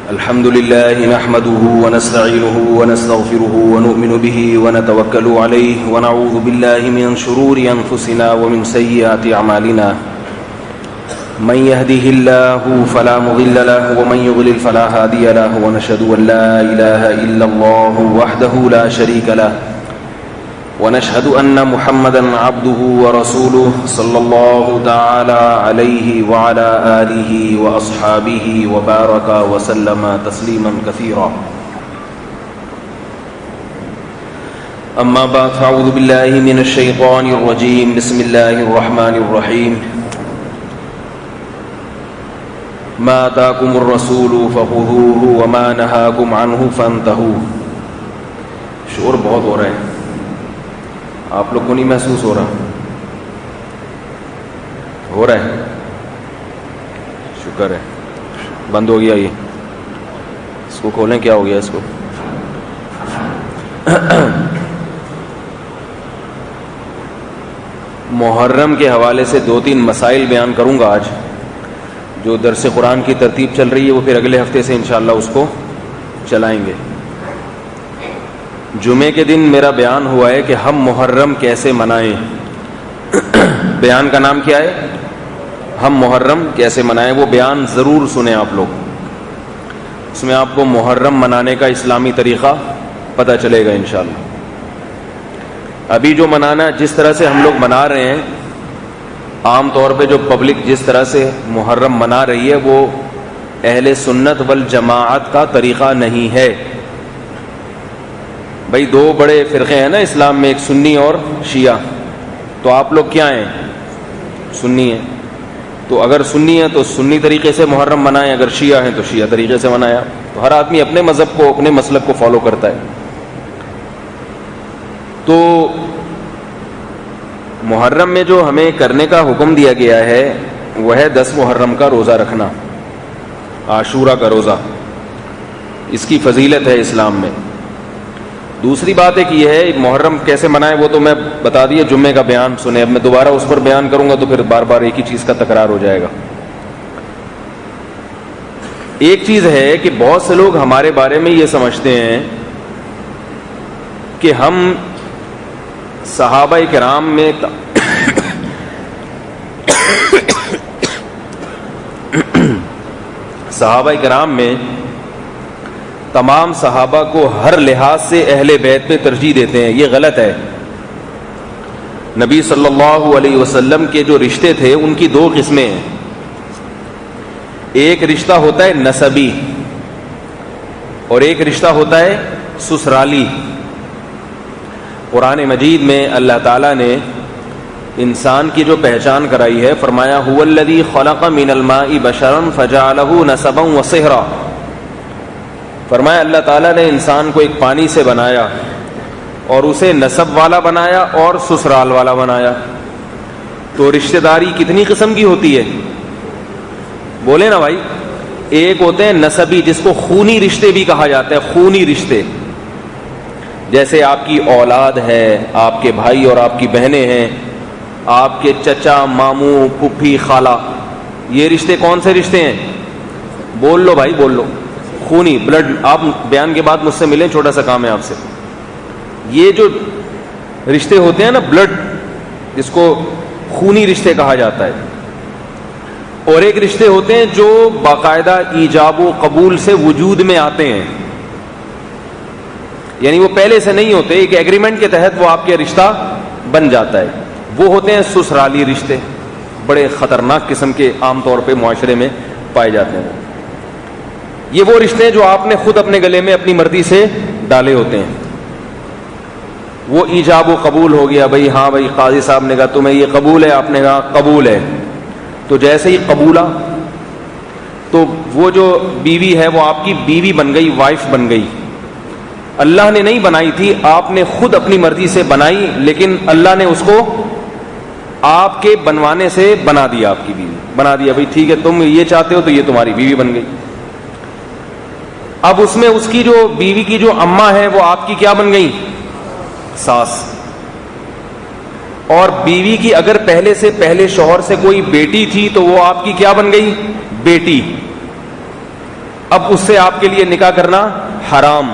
الحمد لله نحمده ونستعينه ونستغفره ونؤمن به ونتوكل عليه ونعوذ بالله من شرور أنفسنا ومن سيئات أعمالنا من يهده الله فلا مضل له ومن يضلل فلا هادي له ونشهد أن لا إله إلا الله وحده لا شريك له ونشهد أن محمدا عبده ورسوله صلى الله تعالى عليه وعلى آله وأصحابه وبارك وسلم تسليما كثيرا أما بعد فأعوذ بالله من الشيطان الرجيم بسم الله الرحمن الرحيم ما آتاكم الرسول فخذوه وما نهاكم عنه فانتهوا. شعور بہت ہو رہا ہے، آپ لوگ کو نہیں محسوس ہو رہا؟ ہو رہا ہے، شکر ہے. بند ہو گیا یہ، اس کو کھولیں. کیا ہو گیا اس کو؟ محرم کے حوالے سے 2-3 مسائل بیان کروں گا آج. جو درس قرآن کی ترتیب چل رہی ہے وہ پھر اگلے ہفتے سے انشاءاللہ اس کو چلائیں گے. جمعے کے دن میرا بیان ہوا ہے کہ ہم محرم کیسے منائیں. بیان کا نام کیا ہے؟ ہم محرم کیسے منائیں. وہ بیان ضرور سنیں آپ لوگ، اس میں آپ کو محرم منانے کا اسلامی طریقہ پتہ چلے گا انشاءاللہ. ابھی جو منانا جس طرح سے ہم لوگ منا رہے ہیں، عام طور پہ جو پبلک جس طرح سے محرم منا رہی ہے وہ اہل سنت والجماعت کا طریقہ نہیں ہے. بھائی 2 بڑے فرقے ہیں نا اسلام میں، ایک سنی اور شیعہ. تو آپ لوگ کیا ہیں؟ سنی ہیں. تو اگر سنی ہیں تو سنی طریقے سے محرم منائیں، اگر شیعہ ہیں تو شیعہ طریقے سے منایا. تو ہر آدمی اپنے مذہب کو، اپنے مسلک کو فالو کرتا ہے. تو محرم میں جو ہمیں کرنے کا حکم دیا گیا ہے وہ ہے 10 محرم کا روزہ رکھنا، عاشورہ کا روزہ. اس کی فضیلت ہے اسلام میں. دوسری بات ایک یہ ہے محرم کیسے منائیں، وہ تو میں بتا دیا. جمعے کا بیان سنیں. اب میں دوبارہ اس پر بیان کروں گا تو پھر بار بار ایک ہی چیز کا تکرار ہو جائے گا. ایک چیز ہے کہ بہت سے لوگ ہمارے بارے میں یہ سمجھتے ہیں کہ ہم صحابہ کرام میں صحابہ کرام میں تمام صحابہ کو ہر لحاظ سے اہل بیت پہ ترجیح دیتے ہیں. یہ غلط ہے. نبی صلی اللہ علیہ وسلم کے جو رشتے تھے ان کی 2 قسمیں ہیں. ایک رشتہ ہوتا ہے نسبی اور ایک رشتہ ہوتا ہے سسرالی. قرآن مجید میں اللہ تعالیٰ نے انسان کی جو پہچان کرائی ہے، فرمایا هو الذی خلق من الماء بشرا فجعلہ نسبا وصہرا. فرمایا اللہ تعالیٰ نے انسان کو ایک پانی سے بنایا اور اسے نسب والا بنایا اور سسرال والا بنایا. تو رشتہ داری کتنی قسم کی ہوتی ہے؟ بولے نا بھائی. ایک ہوتے ہیں نسبی جس کو خونی رشتے بھی کہا جاتا ہے. خونی رشتے جیسے آپ کی اولاد ہے، آپ کے بھائی اور آپ کی بہنیں ہیں، آپ کے چچا، ماموں، پھوپھی، خالہ. یہ رشتے کون سے رشتے ہیں؟ بول لو بھائی، بول لو. خونی، بلڈ. آپ بیان کے بعد مجھ سے ملیں، چھوٹا سا کام ہے آپ سے. یہ جو رشتے ہوتے ہیں نا بلڈ، جس کو خونی رشتے کہا جاتا ہے. اور ایک رشتے ہوتے ہیں جو باقاعدہ ایجاب و قبول سے وجود میں آتے ہیں، یعنی وہ پہلے سے نہیں ہوتے، ایک ایگریمنٹ کے تحت وہ آپ کے رشتہ بن جاتا ہے. وہ ہوتے ہیں سسرالی رشتے. بڑے خطرناک قسم کے عام طور پہ معاشرے میں پائے جاتے ہیں. یہ وہ رشتے ہیں جو آپ نے خود اپنے گلے میں اپنی مرضی سے ڈالے ہوتے ہیں. وہ ایجاب و قبول ہو گیا. بھائی ہاں بھائی، قاضی صاحب نے کہا تمہیں یہ قبول ہے، آپ نے کہا قبول ہے. تو جیسے ہی قبولہ تو وہ جو بیوی ہے وہ آپ کی بیوی بن گئی، وائف بن گئی. اللہ نے نہیں بنائی تھی، آپ نے خود اپنی مرضی سے بنائی، لیکن اللہ نے اس کو آپ کے بنوانے سے بنا دیا. آپ کی بیوی بنا دیا. بھائی ٹھیک ہے، تم یہ چاہتے ہو تو یہ تمہاری بیوی بن گئی. اب اس میں اس کی جو بیوی کی جو اماں ہے وہ آپ کی کیا بن گئی؟ ساس. اور بیوی کی اگر پہلے سے پہلے شوہر سے کوئی بیٹی تھی تو وہ آپ کی کیا بن گئی؟ بیٹی. اب اس سے آپ کے لیے نکاح کرنا حرام،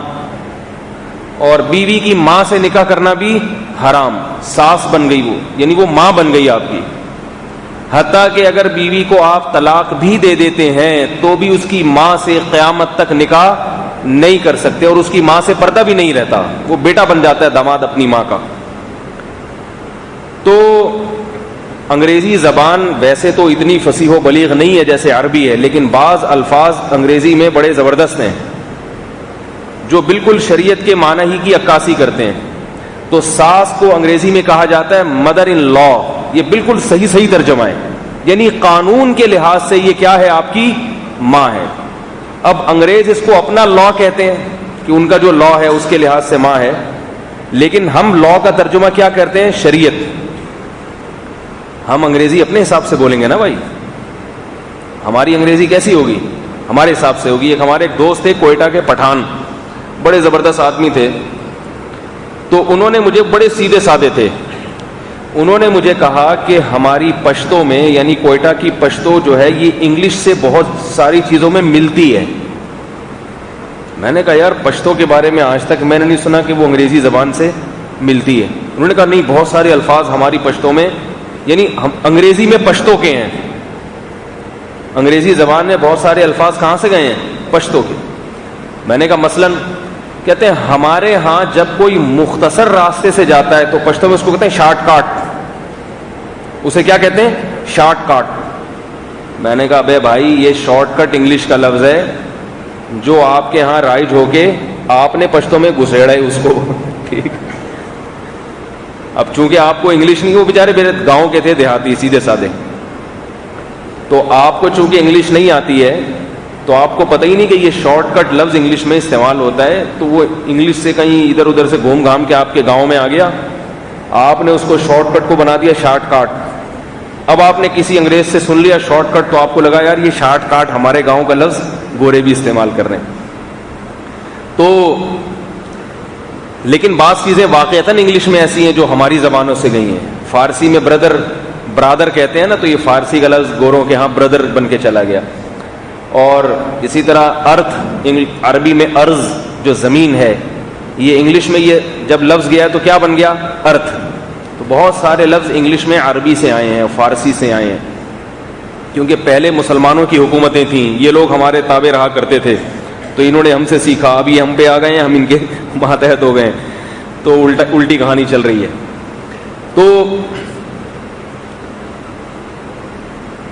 اور بیوی کی ماں سے نکاح کرنا بھی حرام. ساس بن گئی وہ، یعنی وہ ماں بن گئی آپ کی. حتیٰ کہ اگر بیوی کو آپ طلاق بھی دے دیتے ہیں تو بھی اس کی ماں سے قیامت تک نکاح نہیں کر سکتے، اور اس کی ماں سے پردہ بھی نہیں رہتا، وہ بیٹا بن جاتا ہے داماد اپنی ماں کا. تو انگریزی زبان ویسے تو اتنی فصیح و بلیغ نہیں ہے جیسے عربی ہے، لیکن بعض الفاظ انگریزی میں بڑے زبردست ہیں جو بالکل شریعت کے معنی ہی کی عکاسی کرتے ہیں. تو ساس کو انگریزی میں کہا جاتا ہے مدر ان لا. یہ بالکل صحیح ترجمہ ہے، یعنی قانون کے لحاظ سے یہ کیا ہے؟ آپ کی ماں ہے. اب انگریز اس کو اپنا لا کہتے ہیں کہ ان کا جو لا ہے اس کے لحاظ سے ماں ہے، لیکن ہم لا کا ترجمہ کیا کرتے ہیں؟ شریعت. ہم انگریزی اپنے حساب سے بولیں گے نا بھائی. ہماری انگریزی کیسی ہوگی؟ ہمارے حساب سے ہوگی. ہمارے ایک دوست تھے کوئٹہ کے، پٹھان، بڑے زبردست آدمی تھے. تو انہوں نے مجھے، بڑے سیدھے سادے تھے، انہوں نے مجھے کہا کہ ہماری پشتو میں، یعنی کوئٹہ کی پشتو جو ہے، یہ انگلش سے بہت ساری چیزوں میں ملتی ہے. میں نے کہا یار پشتو کے بارے میں آج تک میں نے نہیں سنا کہ وہ انگریزی زبان سے ملتی ہے. انہوں نے کہا نہیں، بہت سارے الفاظ ہماری پشتو میں، یعنی ہم انگریزی میں پشتو کے ہیں. انگریزی زبان میں بہت سارے الفاظ کہاں سے گئے ہیں؟ پشتو کے. میں نے کہا مثلاً، کہتے ہیں ہمارے ہاں جب کوئی مختصر راستے سے جاتا ہے تو پشتو میں اس کو کہتے ہیں شارٹ کاٹ. اسے کیا کہتے ہیں؟ شارٹ کاٹ. میں نے کہا بے بھائی یہ شارٹ کٹ انگلش کا لفظ ہے جو آپ کے ہاں رائج ہو کے آپ نے پشتو میں گھسیڑا ہے اس کو. ٹھیک. اب چونکہ آپ کو انگلش نہیں، وہ بیچارے میرے گاؤں کے تھے، دیہاتی سیدھے سادے، تو آپ کو چونکہ انگلش نہیں آتی ہے تو آپ کو پتہ ہی نہیں کہ یہ شارٹ کٹ لفظ انگلش میں استعمال ہوتا ہے. تو وہ انگلش سے کہیں ادھر ادھر سے گھوم گھام کے آپ کے گاؤں میں آ گیا، آپ نے اس کو شارٹ کٹ کو بنا دیا شارٹ کاٹ. اب آپ نے کسی انگریز سے سن لیا شارٹ کٹ تو آپ کو لگا یار یہ شارٹ کاٹ ہمارے گاؤں کا لفظ گورے بھی استعمال کر رہے ہیں. تو لیکن بعض چیزیں واقعتاً انگلش میں ایسی ہیں جو ہماری زبانوں سے گئی ہیں. فارسی میں برادر کہتے ہیں نا، تو یہ فارسی کا لفظ گوروں کے ہاں برادر بن کے چلا گیا. اور اسی طرح ارتھ، عربی میں ارض جو زمین ہے، یہ انگلش میں یہ جب لفظ گیا تو کیا بن گیا؟ ارتھ. تو بہت سارے لفظ انگلش میں عربی سے آئے ہیں، فارسی سے آئے ہیں، کیونکہ پہلے مسلمانوں کی حکومتیں تھیں، یہ لوگ ہمارے تابع رہا کرتے تھے، تو انہوں نے ہم سے سیکھا. اب یہ ہم پہ آ گئے ہیں، ہم ان کے ماتحت ہو گئے ہیں، تو الٹی کہانی چل رہی ہے. تو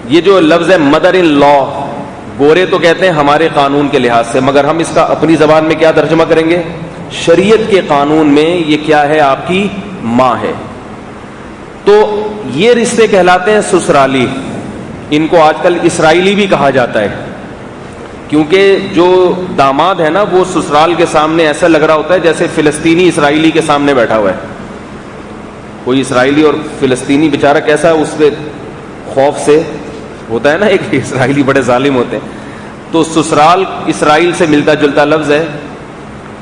یہ جو لفظ ہے مدر ان لا، گورے تو کہتے ہیں ہمارے قانون کے لحاظ سے، مگر ہم اس کا اپنی زبان میں کیا ترجمہ کریں گے؟ شریعت کے قانون میں یہ کیا ہے؟ آپ کی ماں ہے. تو یہ رشتے کہلاتے ہیں سسرالی. ان کو آج کل اسرائیلی بھی کہا جاتا ہے، کیونکہ جو داماد ہے نا وہ سسرال کے سامنے ایسا لگ رہا ہوتا ہے جیسے فلسطینی اسرائیلی کے سامنے بیٹھا ہوا ہے. کوئی اسرائیلی اور فلسطینی بیچارہ کیسا ہے، اس پہ خوف سے ہوتا ہے نا، ایک اسرائیلی بڑے ظالم ہوتے ہیں. تو سسرال اسرائیل سے ملتا جلتا لفظ ہے،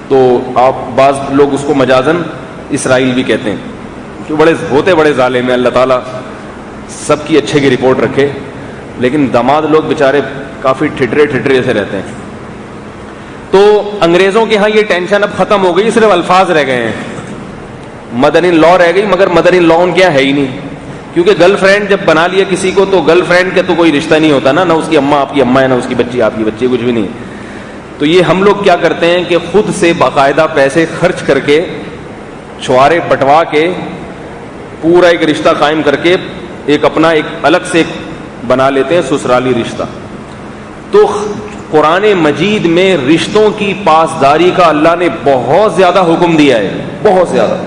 تو آپ بعض لوگ اس کو مجازن اسرائیل بھی کہتے ہیں، کہ بڑے ظالم ہیں. اللہ تعالیٰ سب کی اچھے کی رپورٹ رکھے. لیکن داماد لوگ بیچارے کافی ٹھٹرے سے رہتے ہیں. تو انگریزوں کے ہاں یہ ٹینشن اب ختم ہو گئی، صرف الفاظ رہ گئے ہیں. مدر ان لا رہ گئی، مگر مدر ان لا ان کیا ہے ہی نہیں، کیونکہ گرل فرینڈ جب بنا لیا کسی کو تو گرل فرینڈ کا تو کوئی رشتہ نہیں ہوتا نا اس کی اماں آپ کی اماں ہے، نہ اس کی بچی آپ کی بچی، کچھ بھی نہیں. تو یہ ہم لوگ کیا کرتے ہیں کہ خود سے باقاعدہ پیسے خرچ کر کے، چھوارے بٹوا کے، پورا ایک رشتہ قائم کر کے ایک اپنا ایک الگ سے بنا لیتے ہیں سسرالی رشتہ. تو قرآن مجید میں رشتوں کی پاسداری کا اللہ نے بہت زیادہ حکم دیا ہے، بہت زیادہ.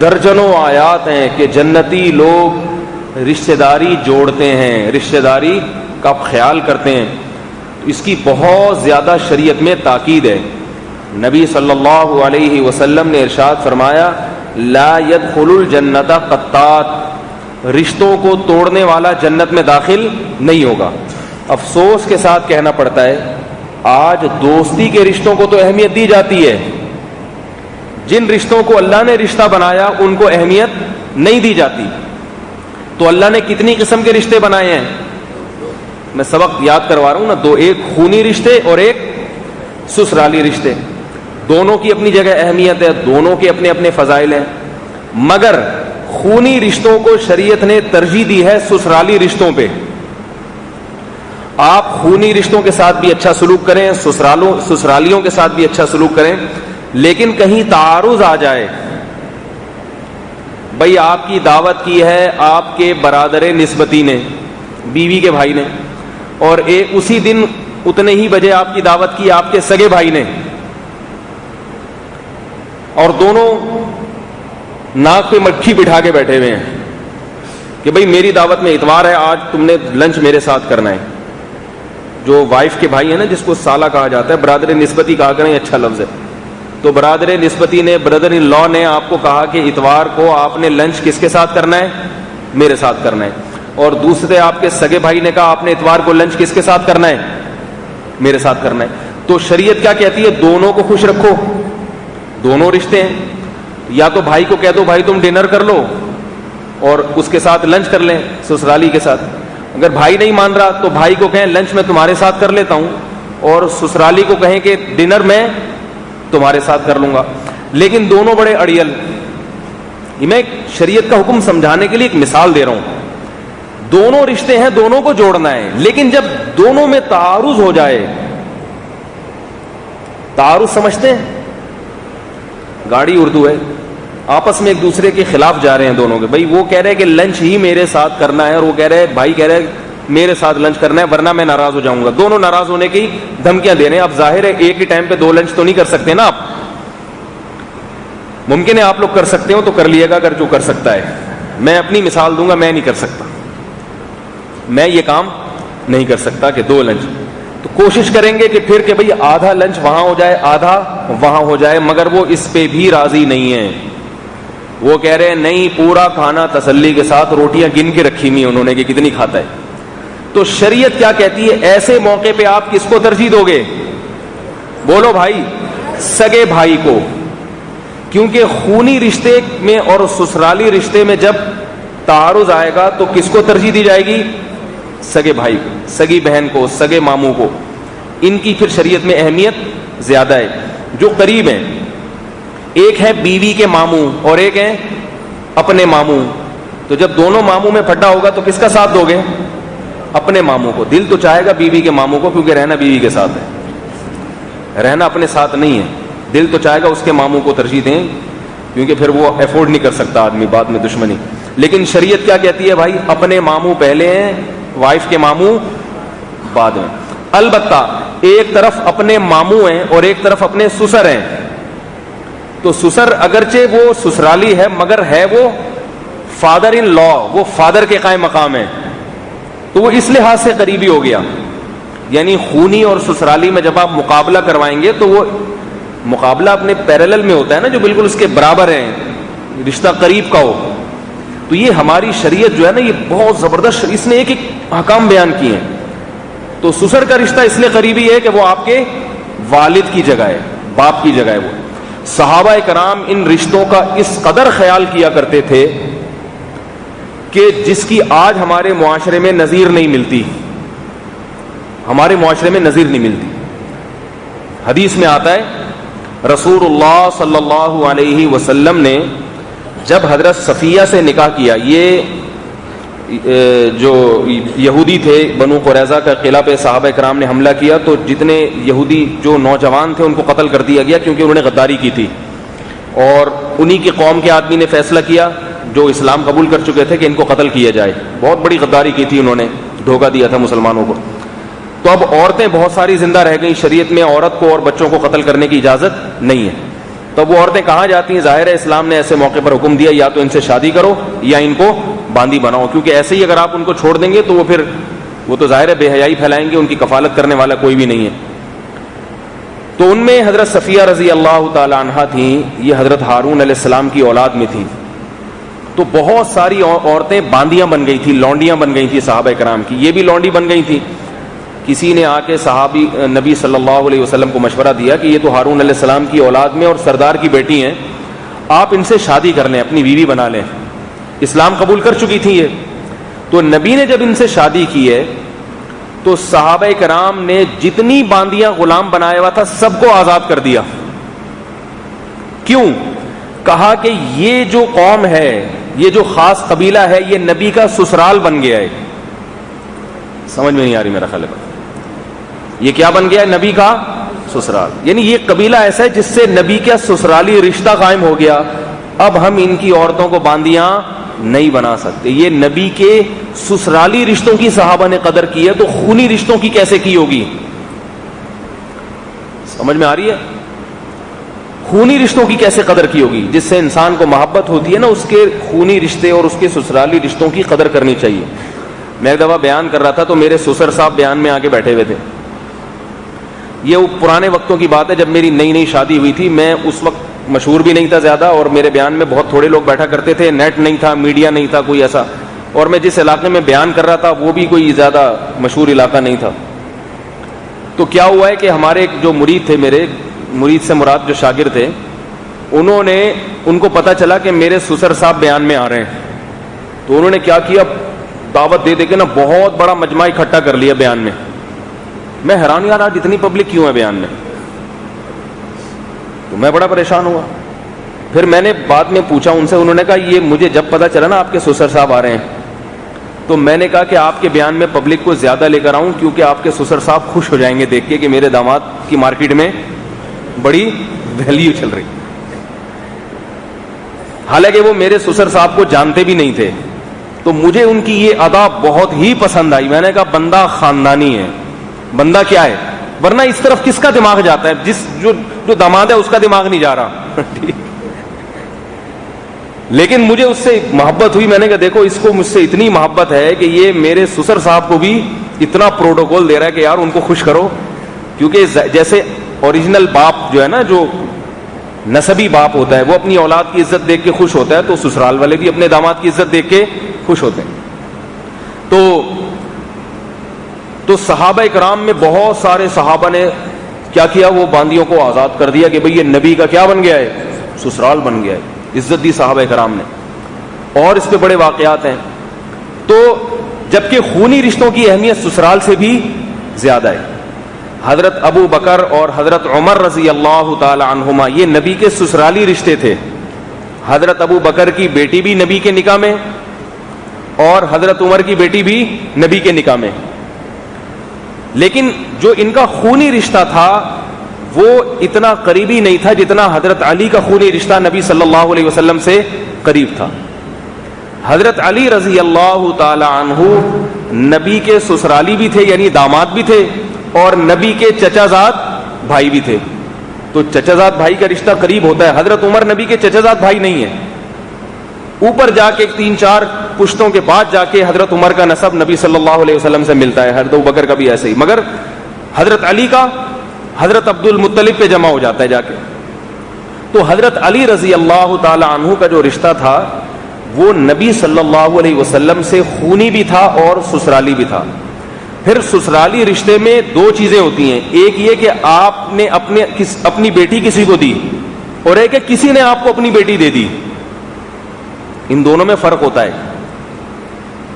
درجنوں آیات ہیں کہ جنتی لوگ رشتہ داری جوڑتے ہیں، رشتہ داری کا خیال کرتے ہیں. اس کی بہت زیادہ شریعت میں تاکید ہے. نبی صلی اللہ علیہ وسلم نے ارشاد فرمایا لا يدخل الجنت قطات، رشتوں کو توڑنے والا جنت میں داخل نہیں ہوگا. افسوس کے ساتھ کہنا پڑتا ہے آج دوستی کے رشتوں کو تو اہمیت دی جاتی ہے، جن رشتوں کو اللہ نے رشتہ بنایا ان کو اہمیت نہیں دی جاتی. تو اللہ نے کتنی قسم کے رشتے بنائے ہیں؟ میں سبق یاد کروا رہا ہوں نا, دو, ایک خونی رشتے اور ایک سسرالی رشتے. دونوں کی اپنی جگہ اہمیت ہے, دونوں کے اپنے اپنے فضائل ہیں, مگر خونی رشتوں کو شریعت نے ترجیح دی ہے سسرالی رشتوں پہ. آپ خونی رشتوں کے ساتھ بھی اچھا سلوک کریں, سسرالیوں کے ساتھ بھی اچھا سلوک کریں, لیکن کہیں تعارض آ جائے, بھئی آپ کی دعوت کی ہے آپ کے برادر نسبتی نے, بیوی کے بھائی نے, اور اسی دن اتنے ہی بجے آپ کی دعوت کی آپ کے سگے بھائی نے, اور دونوں ناک پہ مکھی بٹھا کے بیٹھے ہوئے ہیں کہ بھئی میری دعوت میں اتوار ہے, آج تم نے لنچ میرے ساتھ کرنا ہے. جو وائف کے بھائی ہیں نا, جس کو سالہ کہا جاتا ہے, برادر نسبتی کہا کریں, اچھا لفظ ہے. تو برادر نسبتی نے, برادر ان لا نے آپ کو کہا کہ اتوار کو آپ نے لنچ کس کے ساتھ کرنا ہے؟ میرے ساتھ کرنا ہے. اور دوسرے آپ کے سگے بھائی نے کہا آپ نے اتوار کو لنچ کس کے ساتھ کرنا ہے؟ میرے ساتھ کرنا ہے. تو شریعت کیا کہتی ہے؟ دونوں کو خوش رکھو, دونوں رشتے ہیں. یا تو بھائی کو کہہ دو بھائی تم ڈنر کر لو اور اس کے ساتھ لنچ کر لیں سسرالی کے ساتھ. اگر بھائی نہیں مان رہا تو بھائی کو کہیں لنچ میں تمہارے ساتھ کر لیتا ہوں, اور سسرالی کو کہیں کہ ڈنر میں تمہارے ساتھ کر لوں گا. لیکن دونوں بڑے اڑیل. میں شریعت کا حکم سمجھانے کے لیے ایک مثال دے رہا ہوں. دونوں رشتے ہیں, دونوں کو جوڑنا ہے, لیکن جب دونوں میں تعارض ہو جائے, تعارض سمجھتے ہیں, گاڑی اردو ہے, آپس میں ایک دوسرے کے خلاف جا رہے ہیں دونوں کے, بھائی وہ کہہ رہے ہیں کہ لنچ ہی میرے ساتھ کرنا ہے, اور وہ کہہ رہے ہیں, بھائی کہہ رہے ہیں میرے ساتھ لنچ کرنا ہے ورنہ میں ناراض ہو جاؤں گا. دونوں ناراض ہونے کی دھمکیاں دے رہے ہیں. اب ظاہر ہے ایک ہی ٹائم پہ 2 لنچ تو نہیں کر سکتے نا آپ. ممکن ہے آپ لوگ کر سکتے ہو تو کر لیے گا اگر جو کر سکتا ہے. میں اپنی مثال دوں گا, میں نہیں کر سکتا, میں یہ کام نہیں کر سکتا کہ 2 لنچ. تو کوشش کریں گے کہ پھر کہ بھئی آدھا لنچ وہاں ہو جائے آدھا وہاں ہو جائے, مگر وہ اس پہ بھی راضی نہیں ہیں. وہ کہہ رہے ہیں نہیں, پورا کھانا تسلی کے ساتھ, روٹیاں گن کے رکھی ہوئی انہوں نے کہ کتنی کھاتا ہے. تو شریعت کیا کہتی ہے؟ ایسے موقع پہ آپ کس کو ترجیح دو گے؟ بولو بھائی, سگے بھائی کو. کیونکہ خونی رشتے میں اور سسرالی رشتے میں جب تعارض آئے گا تو کس کو ترجیح دی جائے گی؟ سگے بھائی کو, سگی بہن کو, سگے ماموں کو. ان کی پھر شریعت میں اہمیت زیادہ ہے. جو قریب ہیں, ایک ہے بیوی کے ماموں اور ایک ہے اپنے ماموں. تو جب دونوں ماموں میں پھٹا ہوگا تو کس کا ساتھ دو گے؟ اپنے ماموں کو. دل تو چاہے گا بیوی کے ماموں کو, کیونکہ رہنا بیوی کے ساتھ ہے, رہنا اپنے ساتھ نہیں ہے. دل تو چاہے گا اس کے ماموں کو ترجیح دیں, کیونکہ پھر وہ افورڈ نہیں کر سکتا آدمی, بعد میں دشمنی. لیکن شریعت کیا کہتی ہے؟ بھائی اپنے ماموں پہلے ہیں, وائف کے ماموں بعد میں. البتہ ایک طرف اپنے ماموں ہیں اور ایک طرف اپنے سسر ہیں. تو سسر اگرچہ وہ سسرالی ہے مگر ہے وہ فادر ان لا, وہ فادر کے قائم مقام ہے, تو وہ اس لحاظ سے قریبی ہو گیا. یعنی خونی اور سسرالی میں جب آپ مقابلہ کروائیں گے تو وہ مقابلہ اپنے پیرالل میں ہوتا ہے نا, جو بالکل اس کے برابر ہیں, رشتہ قریب کا ہو. تو یہ ہماری شریعت جو ہے نا, یہ بہت زبردست, اس نے ایک ایک احکام بیان کیے ہیں. تو سسر کا رشتہ اس لیے قریبی ہے کہ وہ آپ کے والد کی جگہ ہے, باپ کی جگہ ہے. وہ صحابہ کرام ان رشتوں کا اس قدر خیال کیا کرتے تھے کہ جس کی آج ہمارے معاشرے میں نظیر نہیں ملتی, ہمارے معاشرے میں نظیر نہیں ملتی. حدیث میں آتا ہے رسول اللہ صلی اللہ علیہ وسلم نے جب حضرت صفیہ سے نکاح کیا, یہ جو یہودی تھے بنو قریظہ کا قلعہ پہ صحابہ کرام نے حملہ کیا, تو جتنے یہودی جو نوجوان تھے ان کو قتل کر دیا گیا, کیونکہ انہوں نے غداری کی تھی. اور انہی کی قوم کے آدمی نے فیصلہ کیا جو اسلام قبول کر چکے تھے کہ ان کو قتل کیا جائے. بہت بڑی غداری کی تھی انہوں نے, دھوکہ دیا تھا مسلمانوں کو. تو اب عورتیں بہت ساری زندہ رہ گئیں. شریعت میں عورت کو اور بچوں کو قتل کرنے کی اجازت نہیں ہے. تو وہ عورتیں کہاں جاتی ہیں؟ ظاہر ہے اسلام نے ایسے موقع پر حکم دیا یا تو ان سے شادی کرو یا ان کو باندی بناؤ, کیونکہ ایسے ہی اگر آپ ان کو چھوڑ دیں گے تو وہ تو ظاہر ہے بے حیائی پھیلائیں گے, ان کی کفالت کرنے والا کوئی بھی نہیں ہے. تو ان میں حضرت صفیہ رضی اللہ تعالی عنہا تھیں, یہ حضرت ہارون علیہ السلام کی اولاد میں تھیں. تو بہت ساری عورتیں باندیاں بن گئی تھیں, لونڈیاں بن گئی تھیں صحابہ کرام کی. یہ بھی لونڈی بن گئی تھیں. کسی نے آ کے صحابی نبی صلی اللہ علیہ وسلم کو مشورہ دیا کہ یہ تو ہارون علیہ السلام کی اولاد میں اور سردار کی بیٹی ہیں, آپ ان سے شادی کر لیں, اپنی بیوی بنا لیں. اسلام قبول کر چکی تھی یہ. تو نبی نے جب ان سے شادی کی ہے تو صحابہ کرام نے جتنی باندیاں غلام بنایا ہوا تھا سب کو آزاد کر دیا. کیوں؟ کہا کہ یہ جو قوم ہے, یہ جو خاص قبیلہ ہے, یہ نبی کا سسرال بن گیا ہے. سمجھ میں نہیں آ رہی میرا خیال ہے. یہ کیا بن گیا ہے؟ نبی کا سسرال. یعنی یہ قبیلہ ایسا ہے جس سے نبی کا سسرالی رشتہ قائم ہو گیا. اب ہم ان کی عورتوں کو باندیاں نہیں بنا سکتے. یہ نبی کے سسرالی رشتوں کی صحابہ نے قدر کی ہے, تو خونی رشتوں کی کیسے کی ہوگی؟ سمجھ میں آ رہی ہے؟ خونی رشتوں کی کیسے قدر کی ہوگی؟ جس سے انسان کو محبت ہوتی ہے نا, اس کے خونی رشتے اور اس کے سسرالی رشتوں کی قدر کرنی چاہیے. میں ایک دفعہ بیان کر رہا تھا تو میرے سسر صاحب بیان میں آگے بیٹھے ہوئے تھے. یہ وہ پرانے وقتوں کی بات ہے جب میری نئی نئی شادی ہوئی تھی. میں اس وقت مشہور بھی نہیں تھا زیادہ, اور میرے بیان میں بہت تھوڑے لوگ بیٹھا کرتے تھے. نیٹ نہیں تھا, میڈیا نہیں تھا کوئی ایسا, اور میں جس علاقے میں بیان کر رہا تھا وہ بھی کوئی زیادہ مشہور علاقہ نہیں تھا. تو کیا ہوا ہے کہ ہمارے ایک جو مرید تھے, میرے مرید سے مراد جو شاگرد تھے, ان کو پتا چلا کہ میرے سسر صاحب بیان میں آ رہے ہیں. تو انہوں نے کیا کیا, دعوت دے دے کے نا بہت بڑا مجمع اکٹھا کر لیا بیان میں. میں حیران یار آج اتنی پبلک کیوں ہے بیان میں, تو میں بڑا پریشان ہوا. پھر میں نے بعد میں پوچھا ان سے, انہوں نے کہا یہ مجھے جب پتا چلا نا آپ کے سسر صاحب آ رہے ہیں, تو میں نے کہا کہ آپ کے بیان میں پبلک کو زیادہ لے کر آؤں, کیونکہ آپ کے سسر صاحب خوش ہو جائیں گے دیکھ کے کہ میرے داماد کی مارکیٹ میں بڑی ویلیو چل رہی. حالانکہ وہ میرے سسر صاحب کو جانتے بھی نہیں تھے. تو مجھے ان کی یہ ادا بہت ہی پسند آئی. میں نے کہا بندہ خاندانی ہے, بندہ کیا ہے, ورنہ اس طرف کس کا دماغ جاتا ہے؟ جو داماد ہے اس کا دماغ نہیں جا رہا. لیکن مجھے اس سے محبت ہوئی. میں نے کہا دیکھو اس کو مجھ سے اتنی محبت ہے کہ یہ میرے سسر صاحب کو بھی اتنا پروٹوکول دے رہا ہے کہ یار ان کو خوش کرو. کیونکہ جیسے اوریجنل باپ جو ہے نا, جو نسبی باپ ہوتا ہے, وہ اپنی اولاد کی عزت دیکھ کے خوش ہوتا ہے, تو سسرال والے بھی اپنے داماد کی عزت دیکھ کے خوش ہوتے ہیں. تو صحابہ کرام میں بہت سارے صحابہ نے کیا کیا, وہ باندیوں کو آزاد کر دیا کہ بھئی یہ نبی کا کیا بن گیا ہے, سسرال بن گیا ہے. عزت دی صحابہ کرام نے, اور اس پہ بڑے واقعات ہیں. تو جبکہ خونی رشتوں کی اہمیت سسرال سے بھی زیادہ ہے. حضرت ابو بکر اور حضرت عمر رضی اللہ تعالی عنہما یہ نبی کے سسرالی رشتے تھے. حضرت ابو بکر کی بیٹی بھی نبی کے نکاح میں, اور حضرت عمر کی بیٹی بھی نبی کے نکاح میں. لیکن جو ان کا خونی رشتہ تھا وہ اتنا قریبی نہیں تھا جتنا حضرت علی کا خونی رشتہ نبی صلی اللہ علیہ وسلم سے قریب تھا. حضرت علی رضی اللہ تعالی عنہ نبی کے سسرالی بھی تھے, یعنی داماد بھی تھے, اور نبی کے چچا زاد بھائی بھی تھے. تو چچا زاد بھائی کا رشتہ قریب ہوتا ہے. حضرت عمر نبی کے چچا زاد بھائی نہیں ہے. اوپر جا کے 3-4 پشتوں کے بعد جا کے حضرت عمر کا نسب نبی صلی اللہ علیہ وسلم سے ملتا ہے. حضرت ابو بکر کا بھی ایسے ہی, مگر حضرت علی کا حضرت عبد المطلب پہ جمع ہو جاتا ہے جا کے. تو حضرت علی رضی اللہ تعالی عنہ کا جو رشتہ تھا وہ نبی صلی اللہ علیہ وسلم سے خونی بھی تھا اور سسرالی بھی تھا. پھر سسرالی رشتے میں 2 چیزیں ہوتی ہیں, ایک یہ کہ آپ نے اپنی بیٹی کسی کو دی, اور ایک کہ کسی نے آپ کو اپنی بیٹی دے دی. ان دونوں میں فرق ہوتا ہے.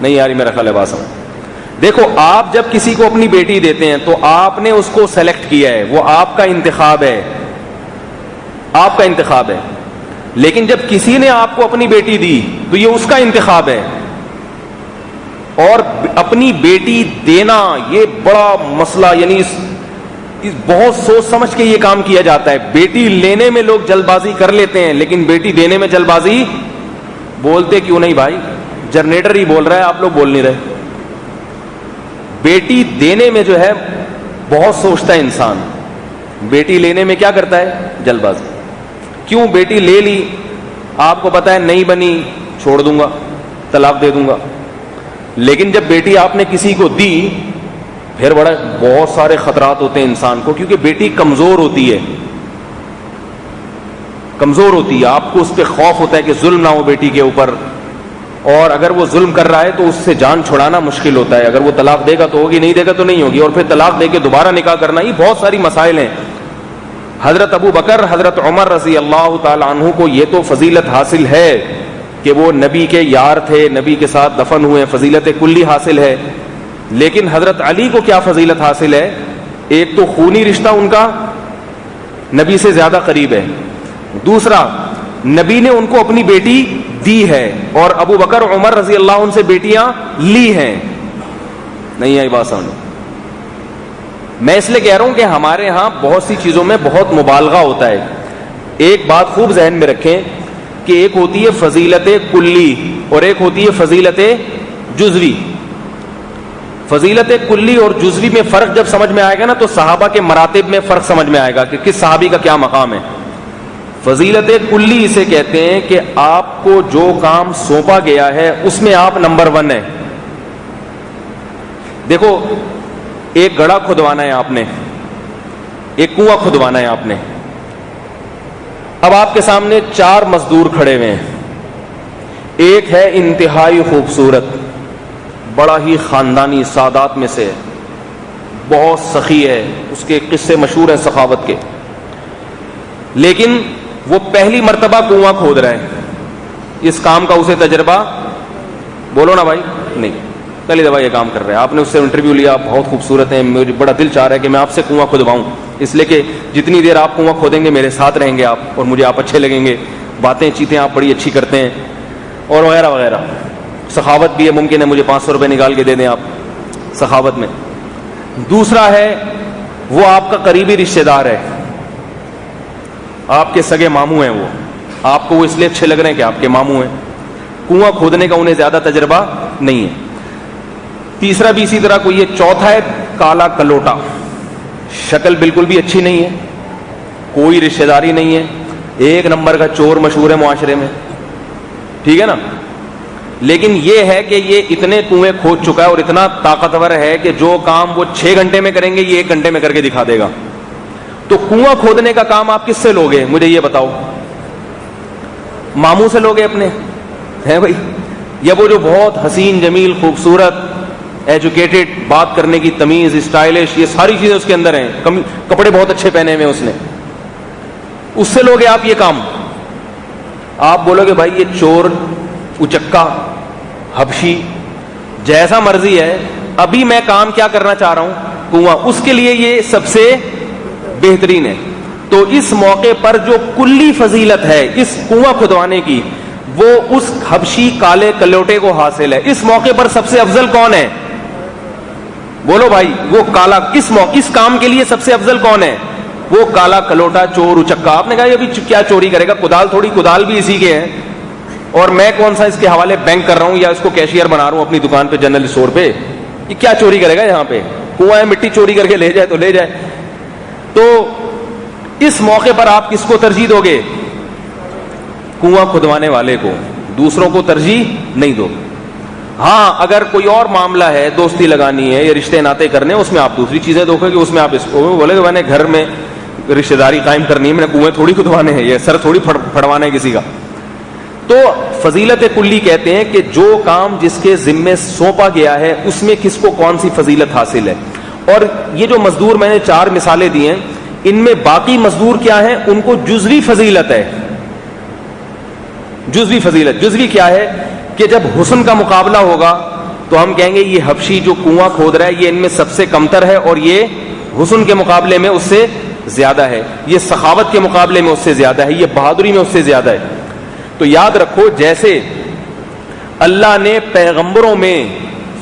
نہیں یار میرا خیال ہے بات سمجھ. دیکھو آپ جب کسی کو اپنی بیٹی دیتے ہیں تو آپ نے اس کو سلیکٹ کیا ہے, وہ آپ کا انتخاب ہے, آپ کا انتخاب ہے. لیکن جب کسی نے آپ کو اپنی بیٹی دی تو یہ اس کا انتخاب ہے. اور اپنی بیٹی دینا یہ بڑا مسئلہ, یعنی بہت سوچ سمجھ کے یہ کام کیا جاتا ہے. بیٹی لینے میں لوگ جلد بازی کر لیتے ہیں, لیکن بیٹی دینے میں جلد بازی بولتے کیوں نہیں بھائی؟ جنریٹر ہی بول رہا ہے, آپ لوگ بول نہیں رہے. بیٹی دینے میں جو ہے بہت سوچتا ہے انسان, بیٹی لینے میں کیا کرتا ہے؟ جلد بازی. کیوں؟ بیٹی لے لی, آپ کو پتا ہے نہیں بنی چھوڑ دوں گا, طلاق دے دوں گا. لیکن جب بیٹی آپ نے کسی کو دی پھر بہت سارے خطرات ہوتے ہیں انسان کو, کیونکہ بیٹی کمزور ہوتی ہے, کمزور ہوتی ہے. آپ کو اس پہ خوف ہوتا ہے کہ ظلم نہ ہو بیٹی کے اوپر, اور اگر وہ ظلم کر رہا ہے تو اس سے جان چھڑانا مشکل ہوتا ہے. اگر وہ طلاق دے گا تو ہوگی, نہیں دے گا تو نہیں ہوگی, اور پھر طلاق دے کے دوبارہ نکاح کرنا, یہ بہت ساری مسائل ہیں. حضرت ابو بکر حضرت عمر رضی اللہ تعالی عنہ کو یہ تو فضیلت حاصل ہے کہ وہ نبی کے یار تھے, نبی کے ساتھ دفن ہوئے, فضیلت کلی حاصل ہے. لیکن حضرت علی کو کیا فضیلت حاصل ہے؟ ایک تو خونی رشتہ ان کا نبی سے زیادہ قریب ہے, دوسرا نبی نے ان کو اپنی بیٹی دی ہے, اور ابو بکر عمر رضی اللہ عنہ سے بیٹیاں لی ہیں. نہیں آئی بات سمجھ؟ میں اس لیے کہہ رہا ہوں کہ ہمارے ہاں بہت سی چیزوں میں بہت مبالغہ ہوتا ہے. ایک بات خوب ذہن میں رکھیں کہ ایک ہوتی ہے فضیلت کلی اور ایک ہوتی ہے فضیلت جزوی. فضیلت کلی اور جزوی میں فرق جب سمجھ میں آئے گا نا تو صحابہ کے مراتب میں فرق سمجھ میں آئے گا کہ کس صحابی کا کیا مقام ہے. فضیلت کلی اسے کہتے ہیں کہ آپ کو جو کام سونپا گیا ہے اس میں آپ نمبر 1 ہیں. دیکھو, ایک گڑھا کھدوانا ہے آپ نے, ایک کنواں کھدوانا ہے آپ نے. اب آپ کے سامنے 4 مزدور کھڑے ہوئے ہیں. ایک ہے انتہائی خوبصورت, بڑا ہی خاندانی سادات میں سے, بہت سخی ہے, اس کے قصے مشہور ہیں سخاوت کے, لیکن وہ پہلی مرتبہ کنواں کھود رہے ہیں. اس کام کا اسے تجربہ, بولو نا بھائی, نہیں, پہلی دفعہ یہ کام کر رہے ہیں. آپ نے اس سے انٹرویو لیا, بہت خوبصورت ہیں, مجھے بڑا دل چاہ رہا ہے کہ میں آپ سے کنواں کھدواؤں, اس لیے کہ جتنی دیر آپ کنواں کھودیں گے میرے ساتھ رہیں گے آپ, اور مجھے آپ اچھے لگیں گے, باتیں چیتیں آپ بڑی اچھی کرتے ہیں, اور وغیرہ وغیرہ. سخاوت بھی ہے, ممکن ہے مجھے 500 روپے نکال کے دے دیں آپ سخاوت میں. دوسرا ہے وہ آپ کا قریبی رشتہ دار ہے, آپ کے سگے ماموں ہیں, وہ آپ کو وہ اس لیے اچھے لگ رہے ہیں کہ آپ کے ماموں ہیں. کنواں کھودنے کا انہیں زیادہ تجربہ نہیں ہے. تیسرا بھی اسی طرح کوئی ہے. چوتھا ہے کالا کلوٹا, شکل بالکل بھی اچھی نہیں ہے, کوئی رشتہ داری نہیں ہے, ایک نمبر کا چور مشہور ہے معاشرے میں, ٹھیک ہے نا. لیکن یہ ہے کہ یہ اتنے کنویں کھود چکا ہے اور اتنا طاقتور ہے کہ جو کام وہ 6 گھنٹے میں کریں گے یہ 1 گھنٹے میں کر کے دکھا دے گا. تو کنواں کھودنے کا کام آپ کس سے لوگے, مجھے یہ بتاؤ؟ ماموں سے لوگے اپنے ہیں بھائی, یا وہ جو بہت حسین جمیل خوبصورت ایجوکیٹڈ, بات کرنے کی تمیز, اسٹائلش, یہ ساری چیزیں اس کے اندر ہیں, کپڑے بہت اچھے پہنے ہوئے اس نے, اس سے لوگے آپ یہ کام؟ آپ بولو گے بھائی یہ چور, اچکا, حبشی, جیسا مرضی ہے, ابھی میں کام کیا کرنا چاہ رہا ہوں, کنواں, اس کے لیے یہ سب سے بہترین ہے. تو اس موقع پر جو کلی فضیلت ہے اس کنواں کھدوانے کی, وہ اس حبشی کالے کلوٹے کو حاصل ہے. اس موقع پر سب سے افضل کون ہے؟ بولو بھائی, وہ کالا اس کام کے لیے سب سے افضل کون ہے؟ وہ کالا کلوٹا چور اچکا. آپ نے کہا ابھی کیا چوری کرے گا, کدال تھوڑی, کدال بھی اسی کے ہیں, اور میں کون سا اس کے حوالے بینک کر رہا ہوں یا اس کو کیشیئر بنا رہا ہوں اپنی دکان پہ, جنرل اسٹور پہ. یہ کیا چوری کرے گا یہاں پہ؟ کنواں ہے, مٹی چوری کر کے لے جائے تو لے جائے. تو اس موقع پر آپ کس کو ترجیح دو گے؟ کنواں کھدوانے والے کو, دوسروں کو ترجیح نہیں دو. ہاں اگر کوئی اور معاملہ ہے, دوستی لگانی ہے یا رشتے ناطے کرنے, اس میں آپ دوسری چیزیں دیکھو گے, اس میں آپ اس کو بولے کہ میں نے گھر میں رشتہ داری قائم کرنی ہے, میں نے کنویں تھوڑی کھدوانے ہیں, یہ سر تھوڑی پھڑوانا ہے کسی کا. تو فضیلت کلی کہتے ہیں کہ جو کام جس کے ذمے سونپا گیا ہے اس میں کس کو کون سی فضیلت حاصل ہے. اور یہ جو مزدور میں نے 4 مثالیں دی ہیں, ان میں باقی مزدور کیا ہیں, ان کو جزوی فضیلت ہے. جزوی فضیلت, جزوی کیا ہے کہ جب حسن کا مقابلہ ہوگا تو ہم کہیں گے یہ حبشی جو کنواں کھود رہا ہے یہ ان میں سب سے کمتر ہے, اور یہ حسن کے مقابلے میں اس سے زیادہ ہے, یہ سخاوت کے مقابلے میں اس سے زیادہ ہے, یہ بہادری میں اس سے زیادہ ہے. تو یاد رکھو, جیسے اللہ نے پیغمبروں میں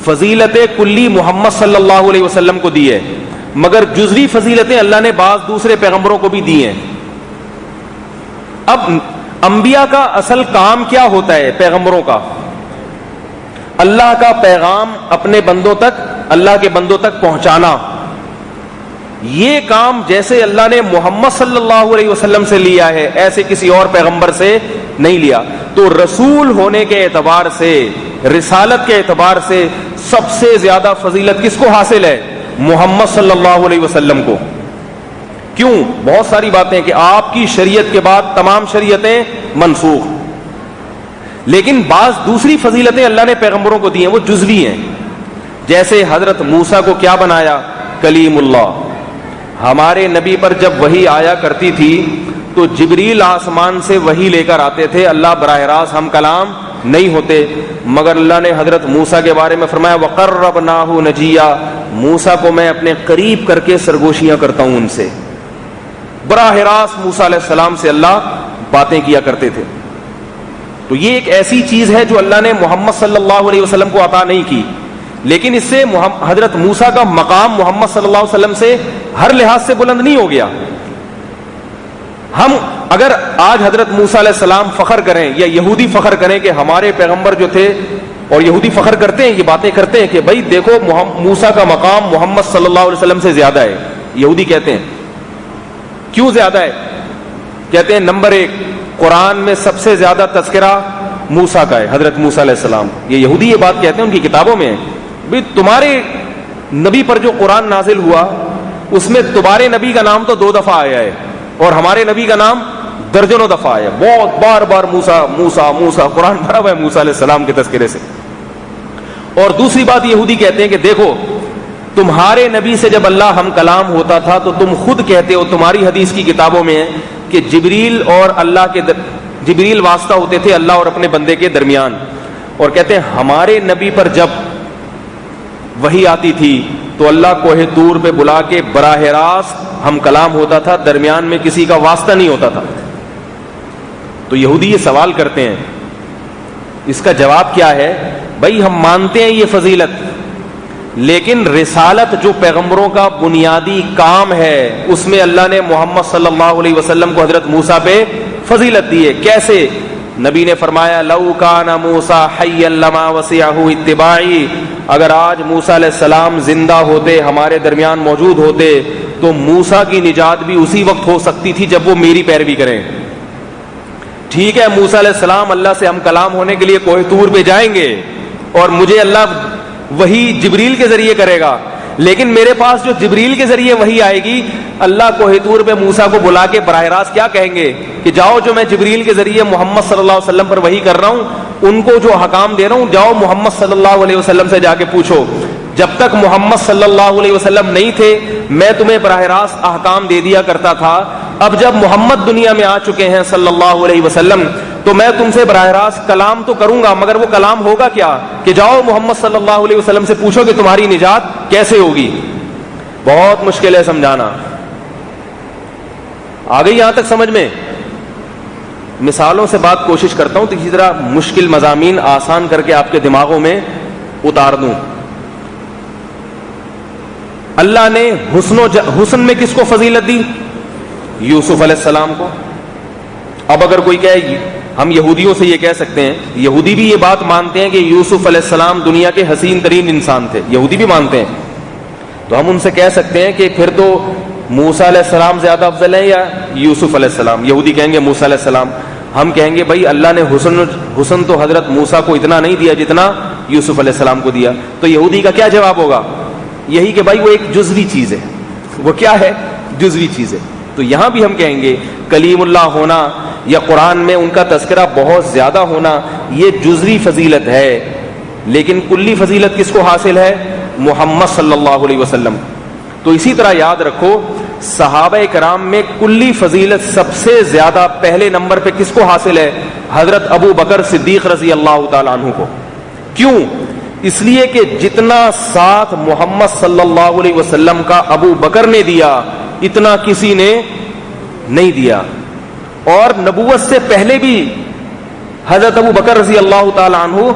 فضیلت کلی محمد صلی اللہ علیہ وسلم کو دی ہے, مگر جزوی فضیلتیں اللہ نے بعض دوسرے پیغمبروں کو بھی دی ہیں. اب انبیاء کا اصل کام کیا ہوتا ہے؟ پیغمبروں کا اللہ کا پیغام اپنے بندوں تک, اللہ کے بندوں تک پہنچانا. یہ کام جیسے اللہ نے محمد صلی اللہ علیہ وسلم سے لیا ہے ایسے کسی اور پیغمبر سے نہیں لیا. تو رسول ہونے کے اعتبار سے, رسالت کے اعتبار سے سب سے زیادہ فضیلت کس کو حاصل ہے؟ محمد صلی اللہ علیہ وسلم کو. کیوں؟ بہت ساری باتیں کہ آپ کی شریعت کے بعد تمام شریعتیں منسوخ, لیکن بعض دوسری فضیلتیں اللہ نے پیغمبروں کو دی ہیں, وہ جزوی ہیں. جیسے حضرت موسیٰ کو کیا بنایا؟ کلیم اللہ. ہمارے نبی پر جب وحی آیا کرتی تھی تو جبریل آسمان سے وحی لے کر آتے تھے, اللہ براہ راست ہم کلام نہیں ہوتے، مگر اللہ نے حضرت موسیٰ کے بارے میں فرمایا وَقَرَّبْنَاهُ نَجِيًّا، موسیٰ کو میں اپنے قریب کر کے سرگوشیاں کرتا ہوں ان سے۔ براہ راست موسیٰ علیہ السلام سے اللہ باتیں کیا کرتے تھے۔ تو یہ ایک ایسی چیز ہے جو اللہ نے محمد صلی اللہ علیہ وسلم کو عطا نہیں کی، لیکن اس سے حضرت موسیٰ کا مقام محمد صلی اللہ علیہ وسلم سے ہر لحاظ سے بلند نہیں ہو گیا۔ ہم اگر آج حضرت موسیٰ علیہ السلام فخر کریں یا یہودی فخر کریں کہ ہمارے پیغمبر جو تھے، اور یہودی فخر کرتے ہیں، یہ باتیں کرتے ہیں کہ بھائی دیکھو موسیٰ کا مقام محمد صلی اللہ علیہ وسلم سے زیادہ ہے، یہودی کہتے ہیں۔ کیوں زیادہ ہے؟ کہتے ہیں نمبر ایک، قرآن میں سب سے زیادہ تذکرہ موسیٰ کا ہے، حضرت موسیٰ علیہ السلام۔ یہ یہودی یہ بات کہتے ہیں، ان کی کتابوں میں ہے بھائی تمہارے نبی پر جو قرآن نازل ہوا اس میں تمہارے نبی کا نام تو 2 دفعہ آیا ہے اور ہمارے نبی کا نام درجنوں دفعہ آیا ہے، بہت بار بار موسیٰ موسیٰ موسیٰ، قرآن بھرا ہوا ہے موسیٰ علیہ السلام کے تذکرے سے۔ اور دوسری بات یہودی کہتے ہیں کہ دیکھو تمہارے نبی سے جب اللہ ہم کلام ہوتا تھا تو تم خود کہتے ہو، تمہاری حدیث کی کتابوں میں ہے کہ جبریل اور اللہ کے جبریل واسطہ ہوتے تھے اللہ اور اپنے بندے کے درمیان، اور کہتے ہیں ہمارے نبی پر جب وحی آتی تھی تو اللہ کوہ طور پہ بلا کے براہ راست ہم کلام ہوتا تھا، درمیان میں کسی کا واسطہ نہیں ہوتا تھا۔ تو یہودی یہ سوال کرتے ہیں، اس کا جواب کیا ہے؟ بھائی ہم مانتے ہیں یہ فضیلت، لیکن رسالت جو پیغمبروں کا بنیادی کام ہے اس میں اللہ نے محمد صلی اللہ علیہ وسلم کو حضرت موسیٰ پہ فضیلت دی ہے۔ کیسے؟ نبی نے فرمایا لو کان موسیٰ حیا لما وسعہ اتباعی، اگر آج موسیٰ علیہ السلام زندہ ہوتے، ہمارے درمیان موجود ہوتے، تو موسیٰ کی نجات بھی اسی وقت ہو سکتی تھی جب وہ میری پیروی کریں۔ ٹھیک ہے موسیٰ علیہ السلام اللہ سے ہم کلام ہونے کے لیے کوہ طور پہ جائیں گے اور مجھے اللہ وہی جبریل کے ذریعے کرے گا، لیکن میرے پاس جو جبریل کے ذریعے وہی آئے گی، اللہ کوہ طور پہ موسیٰ کو بلا کے براہ راست کیا کہیں گے کہ جاؤ جو میں جبریل کے ذریعے محمد صلی اللہ علیہ وسلم پر وحی کر رہا ہوں، ان کو جو حکام دے رہا ہوں، جاؤ محمد صلی اللہ علیہ وسلم سے جا کے پوچھو۔ جب تک محمد صلی اللہ علیہ وسلم نہیں تھے میں تمہیں براہ راست احکام دے دیا کرتا تھا، اب جب محمد دنیا میں آ چکے ہیں صلی اللہ علیہ وسلم تو میں تم سے براہ راست کلام تو کروں گا، مگر وہ کلام ہوگا کیا کہ جاؤ محمد صلی اللہ علیہ وسلم سے پوچھو کہ تمہاری نجات کیسے ہوگی۔ بہت مشکل ہے سمجھانا، آ گئی یہاں تک سمجھ میں؟ مثالوں سے بات کوشش کرتا ہوں تو اسی طرح مشکل مضامین آسان کر کے آپ کے دماغوں میں اتار دوں۔ اللہ نے حسن میں کس کو فضیلت دی؟ یوسف علیہ السلام کو۔ اب اگر کوئی کہے، ہم یہودیوں سے یہ کہہ سکتے ہیں، یہودی بھی یہ بات مانتے ہیں کہ یوسف علیہ السلام دنیا کے حسین ترین انسان تھے، یہودی بھی مانتے ہیں، تو ہم ان سے کہہ سکتے ہیں کہ پھر تو موسیٰ علیہ السلام زیادہ افضل ہیں یا یوسف علیہ السلام؟ یہودی کہیں گے موسیٰ علیہ السلام، ہم کہیں گے بھائی اللہ نے حسن تو حضرت موسیٰ کو اتنا نہیں دیا جتنا یوسف علیہ السلام کو دیا۔ تو یہودی کا کیا جواب ہوگا؟ یہی کہ بھائی وہ ایک جزوی چیز ہے۔ وہ کیا ہے؟ جزوی چیز ہے۔ تو یہاں بھی ہم کہیں گے کلیم اللہ ہونا یا قرآن میں ان کا تذکرہ بہت زیادہ ہونا یہ جزوی فضیلت ہے، لیکن کلی فضیلت کس کو حاصل ہے؟ محمد صلی اللہ علیہ وسلم۔ تو اسی طرح یاد رکھو صحابہ کرام میں کلی فضیلت سب سے زیادہ پہلے نمبر پہ کس کو حاصل ہے؟ حضرت ابو بکر صدیق رضی اللہ تعالیٰ عنہ کو۔ کیوں؟ اس لیے کہ جتنا ساتھ محمد صلی اللہ علیہ وسلم کا ابو بکر نے دیا اتنا کسی نے نہیں دیا، اور نبوت سے پہلے بھی حضرت ابو بکر رضی اللہ تعالیٰ عنہ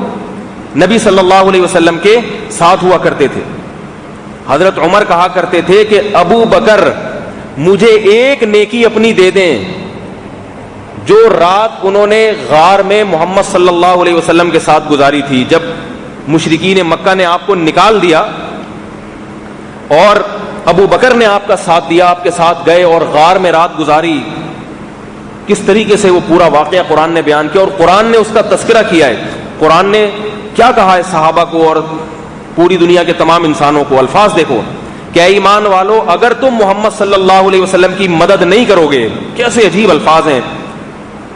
نبی صلی اللہ علیہ وسلم کے ساتھ ہوا کرتے تھے۔ حضرت عمر کہا کرتے تھے کہ ابو بکر مجھے ایک نیکی اپنی دے دیں، جو رات انہوں نے غار میں محمد صلی اللہ علیہ وسلم کے ساتھ گزاری تھی، جب مشرکین مکہ نے آپ کو نکال دیا اور ابو بکر نے آپ کا ساتھ دیا، آپ کے ساتھ گئے اور غار میں رات گزاری، کس طریقے سے وہ پورا واقعہ قرآن نے بیان کیا اور قرآن نے اس کا تذکرہ کیا ہے۔ قرآن نے کیا کہا ہے صحابہ کو اور پوری دنیا کے تمام انسانوں کو؟ الفاظ دیکھو کہ اے ایمان والو اگر تم محمد صلی اللہ علیہ وسلم کی مدد نہیں کرو گے، کیسے عجیب الفاظ ہیں،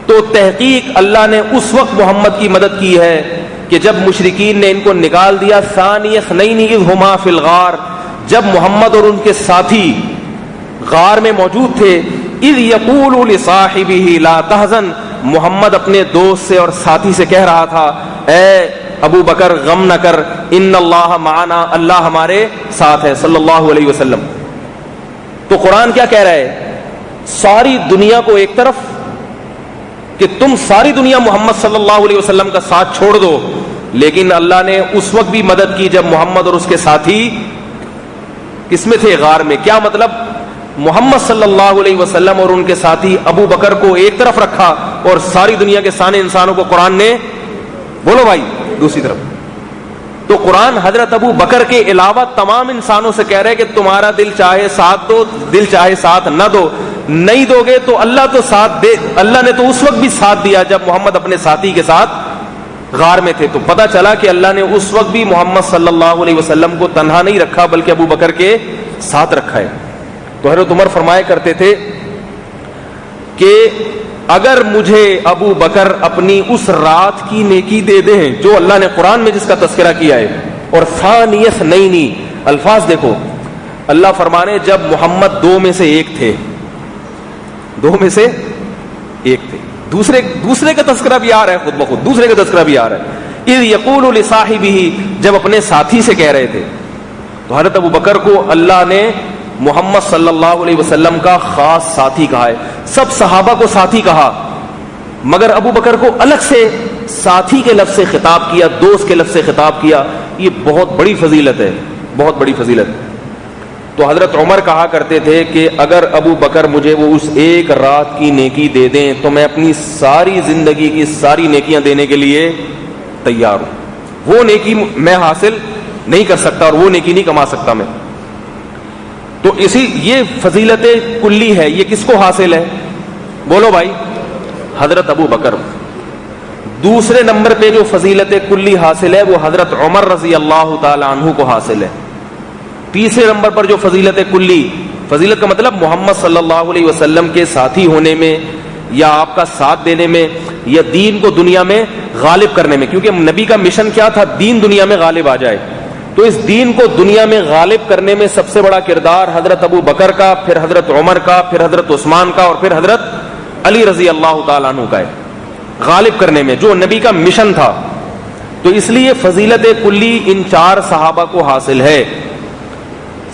تو تحقیق اللہ نے اس وقت محمد کی مدد کی ہے کہ جب مشرکین نے ان کو نکال دیا، ثانی اثنین اذ ہما فی الغار، جب محمد اور ان کے ساتھی غار میں موجود تھے، اذ یقول لصاحبہ لا تحزن، محمد اپنے دوست سے اور ساتھی سے کہہ رہا تھا اے ابو بکر غم نہ کر، ان اللہ معنا، اللہ ہمارے ساتھ ہے صلی اللہ علیہ وسلم. تو قرآن کیا کہہ رہا ہے؟ ساری دنیا کو ایک طرف کہ تم ساری دنیا محمد صلی اللہ علیہ وسلم کا ساتھ چھوڑ دو، لیکن اللہ نے اس وقت بھی مدد کی جب محمد اور اس کے ساتھی کس میں تھے؟ غار میں. کیا مطلب؟ محمد صلی اللہ علیہ وسلم اور ان کے ساتھی ابو بکر کو ایک طرف رکھا اور ساری دنیا کے سارے انسانوں کو قرآن نے، بولو بھائی، دوسری طرف. تو قرآن حضرت ابو بکر کے علاوہ تمام انسانوں سے کہہ رہے کہ تمہارا دل چاہے ساتھ دو، دل چاہے ساتھ نہ دو، نہیں دو گے تو اللہ تو ساتھ دے. اللہ نے تو اس وقت بھی ساتھ دیا جب محمد اپنے ساتھی کے ساتھ غار میں تھے. تو پتہ چلا کہ اللہ نے اس وقت بھی محمد صلی اللہ علیہ وسلم کو تنہا نہیں رکھا بلکہ ابو بکر کے ساتھ رکھا ہے. تو حضرت عمر فرمایا کرتے تھے کہ اگر مجھے ابو بکر اپنی اس رات کی نیکی دے دیں جو اللہ نے قرآن میں جس کا تذکرہ کیا ہے. اور ثانی اثنین، الفاظ دیکھو، اللہ فرمانے جب محمد دو میں سے ایک تھے، دو میں سے ایک تھے، دوسرے کا تذکرہ بھی آ رہا ہے، خود بخود دوسرے کا تذکرہ بھی آ رہا ہے. اذ یقول لصاحبہ، جب اپنے ساتھی سے کہہ رہے تھے. تو حضرت ابو بکر کو اللہ نے محمد صلی اللہ علیہ وسلم کا خاص ساتھی کہا ہے. سب صحابہ کو ساتھی کہا، مگر ابو بکر کو الگ سے ساتھی کے لفظ سے خطاب کیا، دوست کے لفظ سے خطاب کیا. یہ بہت بڑی فضیلت ہے، بہت بڑی فضیلت. تو حضرت عمر کہا کرتے تھے کہ اگر ابو بکر مجھے وہ اس ایک رات کی نیکی دے دیں تو میں اپنی ساری زندگی کی ساری نیکیاں دینے کے لیے تیار ہوں. وہ نیکی میں حاصل نہیں کر سکتا اور وہ نیکی نہیں کما سکتا میں. تو اسی یہ فضیلت کلی ہے. یہ کس کو حاصل ہے؟ بولو بھائی، حضرت ابو بکر. دوسرے نمبر پہ جو فضیلت کلی حاصل ہے وہ حضرت عمر رضی اللہ تعالی عنہ کو حاصل ہے. تیسرے نمبر پر جو فضیلت کلی، فضیلت کا مطلب محمد صلی اللہ علیہ وسلم کے ساتھی ہونے میں یا آپ کا ساتھ دینے میں یا دین کو دنیا میں غالب کرنے میں، کیونکہ نبی کا مشن کیا تھا؟ دین دنیا میں غالب آ جائے. تو اس دین کو دنیا میں غالب کرنے میں سب سے بڑا کردار حضرت ابو بکر کا، پھر حضرت عمر کا، پھر حضرت عثمان کا اور پھر حضرت علی رضی اللہ تعالیٰ عنہ کا ہے. غالب کرنے میں جو نبی کا مشن تھا. تو اس لیے فضیلت کلی ان چار صحابہ کو حاصل ہے.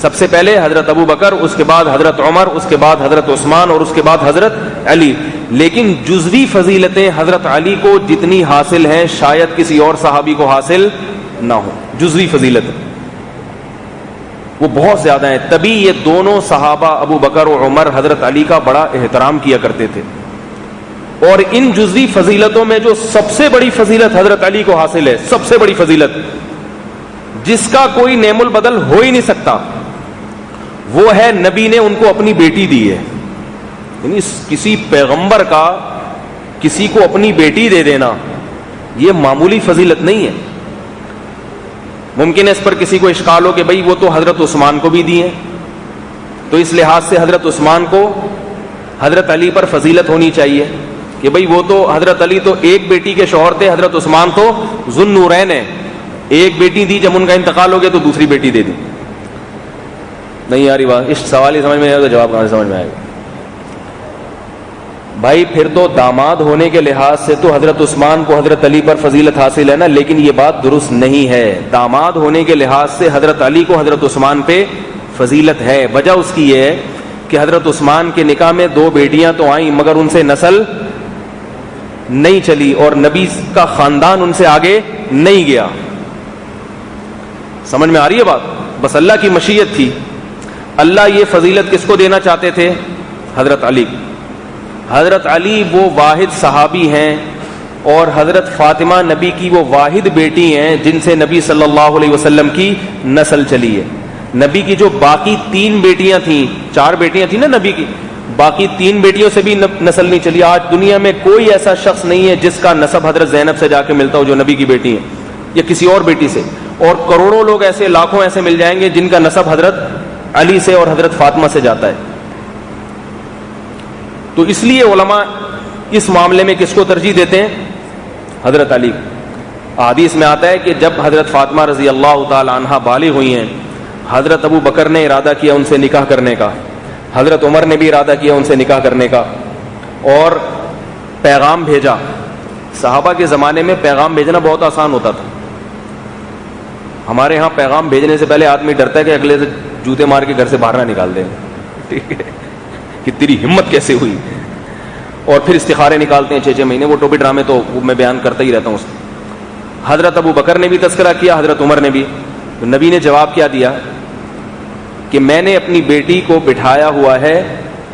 سب سے پہلے حضرت ابو بکر، اس کے بعد حضرت عمر، اس کے بعد حضرت عثمان اور اس کے بعد حضرت علی. لیکن جزوی فضیلتیں حضرت علی کو جتنی حاصل ہیں شاید کسی اور صحابی کو حاصل نہ ہو. جزوی فضیلت وہ بہت زیادہ ہیں. تبھی یہ دونوں صحابہ ابو بکر و عمر حضرت علی کا بڑا احترام کیا کرتے تھے. اور ان جزوی فضیلتوں میں جو سب سے بڑی فضیلت حضرت علی کو حاصل ہے، سب سے بڑی فضیلت جس کا کوئی نعم البدل ہو ہی نہیں سکتا، وہ ہے نبی نے ان کو اپنی بیٹی دی ہے. یعنی کسی پیغمبر کا کسی کو اپنی بیٹی دے دینا یہ معمولی فضیلت نہیں ہے. ممکن ہے اس پر کسی کو اشکال ہو کہ بھئی وہ تو حضرت عثمان کو بھی دی ہیں، تو اس لحاظ سے حضرت عثمان کو حضرت علی پر فضیلت ہونی چاہیے کہ بھئی وہ تو حضرت علی تو ایک بیٹی کے شوہر تھے، حضرت عثمان تو ذو النورین ہیں، ایک بیٹی دی، جب ان کا انتقال ہو گیا تو دوسری بیٹی دے دی. نہیں یار بات، اس سوال ہی سمجھ میں آئے گا تو جواب کہاں سے سمجھ میں آئے گا؟ بھائی پھر تو داماد ہونے کے لحاظ سے تو حضرت عثمان کو حضرت علی پر فضیلت حاصل ہے نا، لیکن یہ بات درست نہیں ہے. داماد ہونے کے لحاظ سے حضرت علی کو حضرت عثمان پہ فضیلت ہے. وجہ اس کی یہ ہے کہ حضرت عثمان کے نکاح میں 2 بیٹیاں تو آئیں مگر ان سے نسل نہیں چلی اور نبی کا خاندان ان سے آگے نہیں گیا. سمجھ میں آ رہی ہے بات؟ بس اللہ کی مشیت تھی. اللہ یہ فضیلت کس کو دینا چاہتے تھے؟ حضرت علی. حضرت علی وہ واحد صحابی ہیں اور حضرت فاطمہ نبی کی وہ واحد بیٹی ہیں جن سے نبی صلی اللہ علیہ وسلم کی نسل چلی ہے. نبی کی جو باقی 3 بیٹیاں تھیں، 4 بیٹیاں تھیں نا نبی کی، باقی 3 بیٹیوں سے بھی نسل نہیں چلی. آج دنیا میں کوئی ایسا شخص نہیں ہے جس کا نسب حضرت زینب سے جا کے ملتا ہو جو نبی کی بیٹی ہیں، یا کسی اور بیٹی سے. اور کروڑوں لوگ ایسے، لاکھوں ایسے مل جائیں گے جن کا نسب حضرت علی سے اور حضرت فاطمہ سے جاتا ہے. تو اس لیے علماء اس معاملے میں کس کو ترجیح دیتے ہیں؟ حضرت علی. حدیث میں آتا ہے کہ جب حضرت فاطمہ رضی اللہ تعالی عنہا بالغ ہوئی ہیں، حضرت ابو بکر نے ارادہ کیا ان سے نکاح کرنے کا، حضرت عمر نے بھی ارادہ کیا ان سے نکاح کرنے کا، اور پیغام بھیجا. صحابہ کے زمانے میں پیغام بھیجنا بہت آسان ہوتا تھا. ہمارے ہاں پیغام بھیجنے سے پہلے آدمی ڈرتا ہے کہ اگلے سے جوتے مار کے گھر سے باہر نہ نکال دیں. ٹھیک ہے, کہ تیری ہمت کیسے ہوئی, اور پھر استخارے نکالتے ہیں 6 مہینے. وہ ٹوپی ڈرامے تو میں بیان کرتا ہی رہتا ہوں. حضرت ابو بکر نے بھی تذکرہ کیا, حضرت عمر نے بھی. تو نبی نے جواب کیا دیا کہ میں نے اپنی بیٹی کو بٹھایا ہوا ہے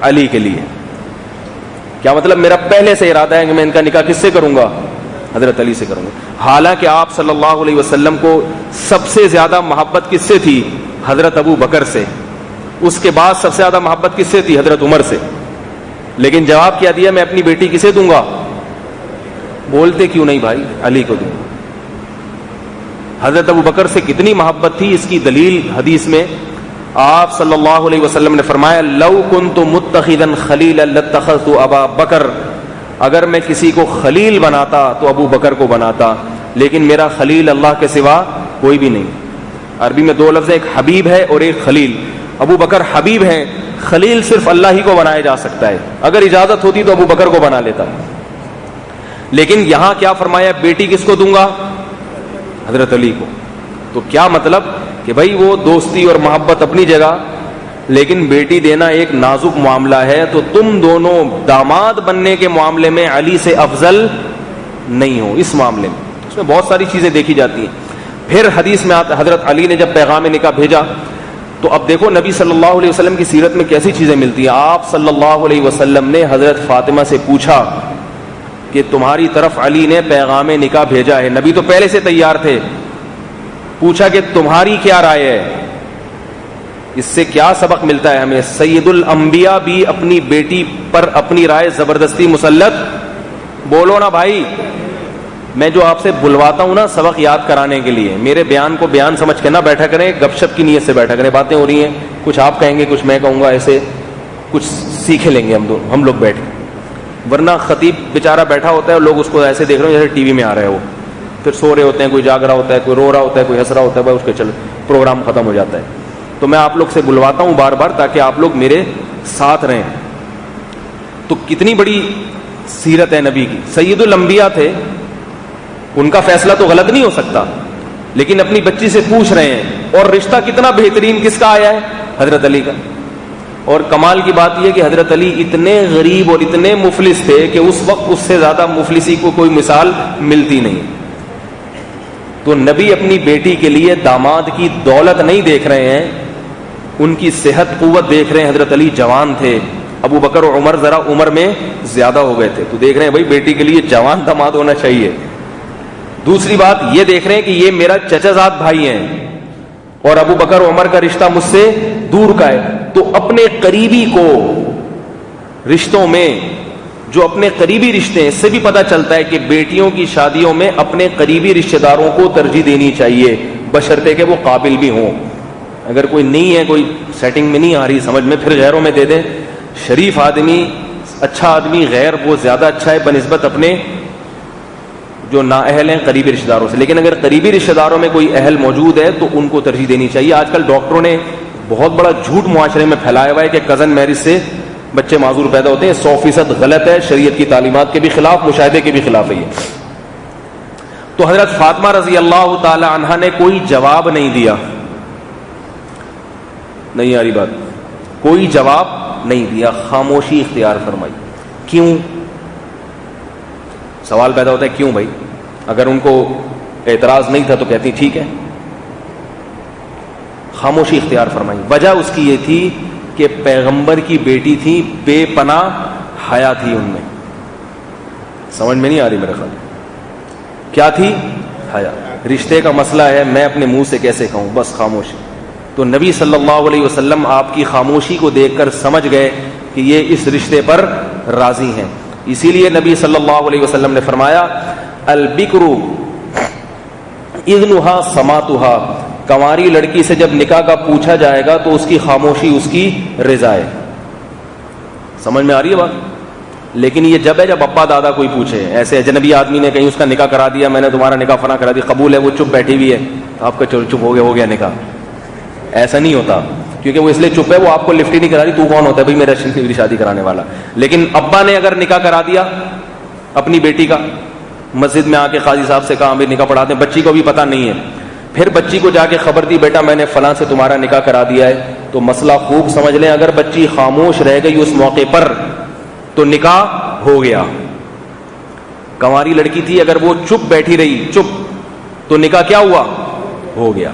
علی کے لیے. کیا مطلب؟ میرا پہلے سے ارادہ ہے کہ میں ان کا نکاح کس سے کروں گا؟ حضرت علی سے کروں گا. حالانکہ آپ صلی اللہ علیہ وسلم کو سب سے زیادہ محبت کس سے تھی؟ حضرت ابو بکر سے. اس کے بعد سب سے زیادہ محبت کس سے تھی؟ حضرت عمر سے. لیکن جواب کیا دیا؟ میں اپنی بیٹی کسے دوں گا؟ بولتے کیوں نہیں بھائی؟ علی کو دوں. حضرت ابو بکر سے کتنی محبت تھی اس کی دلیل حدیث میں آپ صلی اللہ علیہ وسلم نے فرمایا لو کنت متخذا خلیلا لاتخذت ابا بکر, اگر میں کسی کو خلیل بناتا تو ابو بکر کو بناتا, لیکن میرا خلیل اللہ کے سوا کوئی بھی نہیں. عربی میں 2 لفظ ہیں, ایک حبیب ہے اور ایک خلیل. ابو بکر حبیب ہیں, خلیل صرف اللہ ہی کو بنایا جا سکتا ہے. اگر اجازت ہوتی تو ابو بکر کو بنا لیتا. لیکن یہاں کیا فرمایا؟ بیٹی کس کو دوں گا؟ حضرت علی کو. تو کیا مطلب کہ بھائی وہ دوستی اور محبت اپنی جگہ, لیکن بیٹی دینا ایک نازک معاملہ ہے. تو تم دونوں داماد بننے کے معاملے میں علی سے افضل نہیں ہو. اس معاملے میں اس میں بہت ساری چیزیں دیکھی جاتی ہیں. پھر حدیث میں حضرت علی نے جب پیغام نکاح بھیجا تو اب دیکھو نبی صلی اللہ علیہ وسلم کی سیرت میں کیسی چیزیں ملتی ہیں. آپ صلی اللہ علیہ وسلم نے حضرت فاطمہ سے پوچھا کہ تمہاری طرف علی نے پیغام نکاح بھیجا ہے. نبی تو پہلے سے تیار تھے. پوچھا کہ تمہاری کیا رائے ہے؟ اس سے کیا سبق ملتا ہے ہمیں؟ سید الانبیاء بھی اپنی بیٹی پر اپنی رائے زبردستی مسلط. بولو نا بھائی. میں جو آپ سے بلواتا ہوں نا سبق یاد کرانے کے لیے, میرے بیان کو بیان سمجھ کے نہ بیٹھا کریں, گپ شپ کی نیت سے بیٹھا کریں. باتیں ہو رہی ہیں, کچھ آپ کہیں گے کچھ میں کہوں گا, ایسے کچھ سیکھ لیں گے ہم لوگ بیٹھ کے. ورنہ خطیب بیچارہ بیٹھا ہوتا ہے اور لوگ اس کو ایسے دیکھ رہے ہیں جیسے ٹی وی میں آ رہے ہیں. وہ پھر سو رہے ہوتے ہیں, کوئی جاگ رہا ہوتا ہے, کوئی رو رہا ہوتا ہے, کوئی ہنس رہا ہوتا ہے, بھائی اس کے چل پروگرام ختم ہو جاتا ہے. تو میں آپ لوگ سے بلواتا ہوں بار بار تاکہ آپ لوگ میرے ساتھ رہیں. تو کتنی بڑی سیرت ہے نبی کی. سید الانبیاء تھے, ان کا فیصلہ تو غلط نہیں ہو سکتا, لیکن اپنی بچی سے پوچھ رہے ہیں. اور رشتہ کتنا بہترین کس کا آیا ہے؟ حضرت علی کا. اور کمال کی بات یہ کہ حضرت علی اتنے غریب اور اتنے مفلس تھے کہ اس وقت اس سے زیادہ مفلسی کو کوئی مثال ملتی نہیں. تو نبی اپنی بیٹی کے لیے داماد کی دولت نہیں دیکھ رہے ہیں, ان کی صحت قوت دیکھ رہے ہیں. حضرت علی جوان تھے, ابو بکر اور عمر ذرا عمر میں زیادہ ہو گئے تھے, تو دیکھ رہے ہیں بھائی بیٹی کے لیے جوان داماد ہونا چاہیے. دوسری بات یہ دیکھ رہے ہیں کہ یہ میرا چچا زاد بھائی ہیں اور ابو بکر اور عمر کا رشتہ مجھ سے دور کا ہے. تو اپنے قریبی کو رشتوں میں, جو اپنے قریبی رشتے ہیں, اس سے بھی پتہ چلتا ہے کہ بیٹیوں کی شادیوں میں اپنے قریبی رشتہ داروں کو ترجیح دینی چاہیے, بشرطے کہ وہ قابل بھی ہوں. اگر کوئی نہیں ہے, کوئی سیٹنگ میں نہیں آ رہی سمجھ میں, پھر غیروں میں دے دیں. شریف آدمی, اچھا آدمی, غیر وہ زیادہ اچھا ہے بنسبت اپنے جو نااہل ہیں قریبی رشتہ داروں سے. لیکن اگر قریبی رشتہ داروں میں کوئی اہل موجود ہے تو ان کو ترجیح دینی چاہیے. آج کل ڈاکٹروں نے بہت بڑا جھوٹ معاشرے میں پھیلایا ہوا ہے کہ کزن میرج سے بچے معذور پیدا ہوتے ہیں. 100% غلط ہے, شریعت کی تعلیمات کے بھی خلاف, مشاہدے کے بھی خلاف ہے یہ. تو حضرت فاطمہ رضی اللہ تعالی عنہا نے کوئی جواب نہیں دیا. نہیں آ رہی بات؟ کوئی جواب نہیں دیا, خاموشی اختیار فرمائی. کیوں؟ سوال پیدا ہوتا ہے کیوں بھائی؟ اگر ان کو اعتراض نہیں تھا تو کہتی ٹھیک ہے. خاموشی اختیار فرمائی. وجہ اس کی یہ تھی کہ پیغمبر کی بیٹی تھی, بے پناہ حیا تھی ان میں. سمجھ میں نہیں آ رہی میرے خیال؟ کیا تھی؟ حیا. رشتے کا مسئلہ ہے, میں اپنے منہ سے کیسے کہوں, بس خاموشی. تو نبی صلی اللہ علیہ وسلم آپ کی خاموشی کو دیکھ کر سمجھ گئے کہ یہ اس رشتے پر راضی ہیں. اسی لیے نبی صلی اللہ علیہ وسلم نے فرمایا البکر اذنھا سماطھا, کنواری لڑکی سے جب نکاح کا پوچھا جائے گا تو اس کی خاموشی اس کی رضا ہے. سمجھ میں آ رہی ہے بات؟ لیکن یہ جب ہے جب ابا دادا کوئی پوچھے, ایسے اجنبی آدمی نے کہیں اس کا نکاح کرا دیا, میں نے تمہارا نکاح فنا کرا دیا, قبول ہے, وہ چپ بیٹھی ہوئی ہے, تو آپ کا چپ ہو گیا نکاح. ایسا نہیں ہوتا, کیونکہ وہ اس لیے چپ ہے, وہ آپ کو لفٹ ہی نہیں کرا رہی. تو کون ہوتا ہے بھائی میری شادی کرانے والا؟ لیکن ابا نے اگر نکاح کرا دیا اپنی بیٹی کا مسجد میں آ کے قاضی صاحب سے کہا ہمیں نکاح پڑھاتے ہیں، بچی کو بھی پتہ نہیں ہے. پھر بچی کو جا کے خبر دی بیٹا میں نے فلاں سے تمہارا نکاح کرا دیا ہے. تو مسئلہ خوب سمجھ لیں، اگر بچی خاموش رہ گئی اس موقع پر تو نکاح ہو گیا. کنواری لڑکی تھی، اگر وہ چپ بیٹھی رہی چپ تو نکاح کیا ہوا؟ ہو گیا.